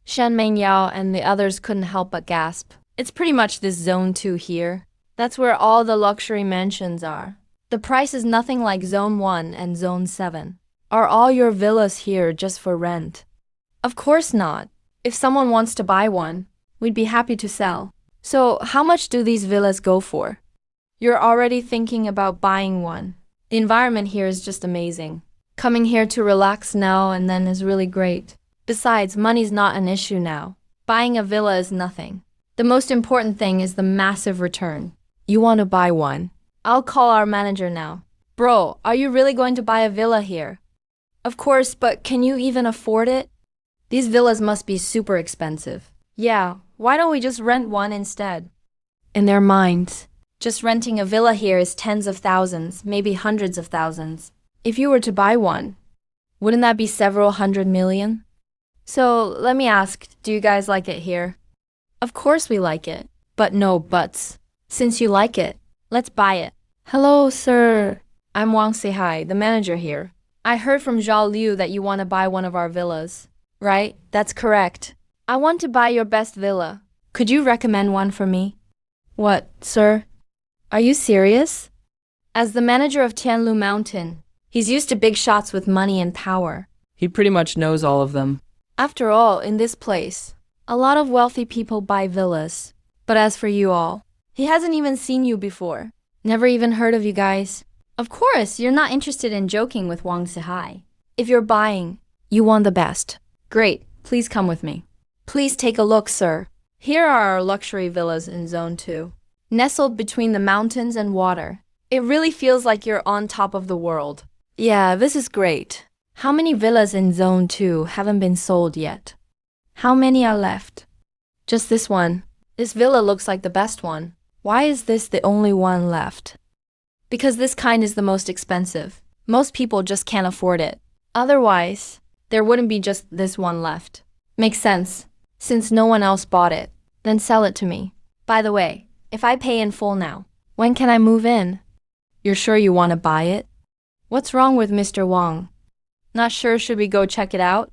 Speaker 1: Shen Mengyao and the others couldn't help but gasp. It's pretty much this Zone 2 here. That's where all the luxury mansions are. The price is nothing like Zone 1 and Zone 7. Are all your villas here just for rent? Of course not. If someone wants to buy one, we'd be happy to sell. So how much do these villas go for? You're already thinking about buying one. The environment here is just amazing. Coming here to relax now and then is really great. Besides, money's not an issue now. Buying a villa is nothing. The most important thing is the massive return. You want to buy one? I'll call our manager now. Bro, are you really going to buy a villa here? Of course, but can you even afford it? These villas must be super expensive. Yeah, why don't we just rent one instead? In their minds, just renting a villa here is tens of thousands, maybe hundreds of thousands. If you were to buy one, wouldn't that be several hundred million? So let me ask, do you guys like it here? Of course we like it, but no buts. Since you like it, let's buy it. Hello, sir. I'm Wang Sehai, the manager here. I heard from Zhao Liu that you want to buy one of our villas. Right, that's correct. I want to buy your best villa. Could you recommend one for me? What, sir? Are you serious? As the manager of Tianlu Mountain, he's used to big shots with money and power.
Speaker 2: He pretty much knows all of them.
Speaker 1: After all, in this place, a lot of wealthy people buy villas. But as for you all, he hasn't even seen you before. Never even heard of you guys. Of course, you're not interested in joking with Wang Sehai. If you're buying, you want the best. Great, please come with me. Please take a look, sir. Here are our luxury villas in Zone 2. Nestled between the mountains and water. It really feels like you're on top of the world. Yeah, this is great. How many villas in Zone 2 haven't been sold yet? How many are left? Just this one. This villa looks like the best one. Why is this the only one left? Because this kind is the most expensive. Most people just can't afford it. Otherwise, there wouldn't be just this one left. Makes sense. Since no one else bought it, then sell it to me. By the way, if I pay in full now, when can I move in? You're sure you want to buy it? What's wrong with Mr. Wang? Not sure, should we go check it out?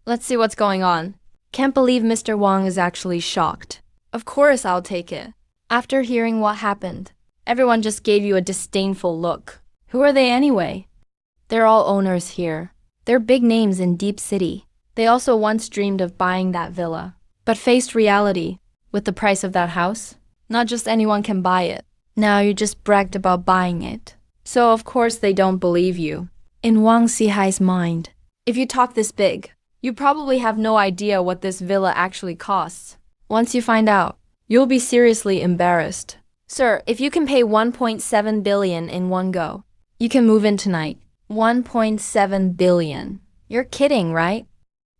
Speaker 1: Let's see what's going on. Can't believe Mr. Wang is actually shocked. Of course I'll take it. After hearing what happened, everyone just gave you a disdainful look. Who are they anyway? They're all owners here. They're big names in Deep City. They also once dreamed of buying that villa, but faced reality with the price of that house. Not just anyone can buy it. Now you just bragged about buying it. So of course they don't believe you. In Wang Sihai's mind, if you talk this big, you probably have no idea what this villa actually costs. Once you find out, you'll be seriously embarrassed. Sir, if you can pay 1.7 billion in one go, you can move in tonight. 1.7 billion. You're kidding, right?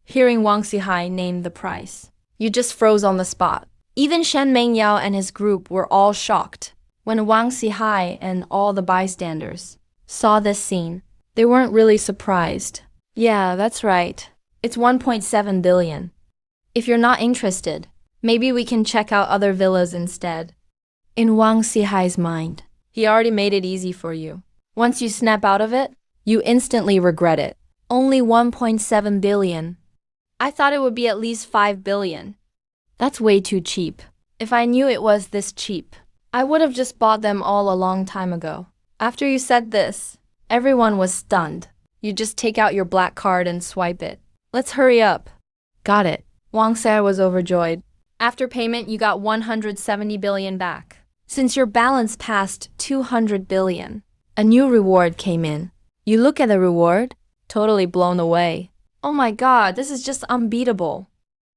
Speaker 1: Hearing Wang Sihai name the price, you just froze on the spot. Even Shen Mengyao and his group were all shocked. When Wang Sihai and all the bystanders saw this scene, they weren't really surprised. Yeah, that's right. It's 1.7 billion. If you're not interested, maybe we can check out other villas instead. In Wang Sihai's mind, he already made it easy for you. Once you snap out of it, you instantly regret it. Only 1.7 billion. I thought it would be at least 5 billion. That's way too cheap. If I knew it was this cheap, I would have just bought them all a long time ago. After you said this, everyone was stunned. You just take out your black card and swipe it. Let's hurry up. Got it. Wang Sai was overjoyed. After payment, you got 170 billion back. Since your balance passed 200 billion, a new reward came in. You look at the reward, totally blown away. Oh my god, this is just unbeatable.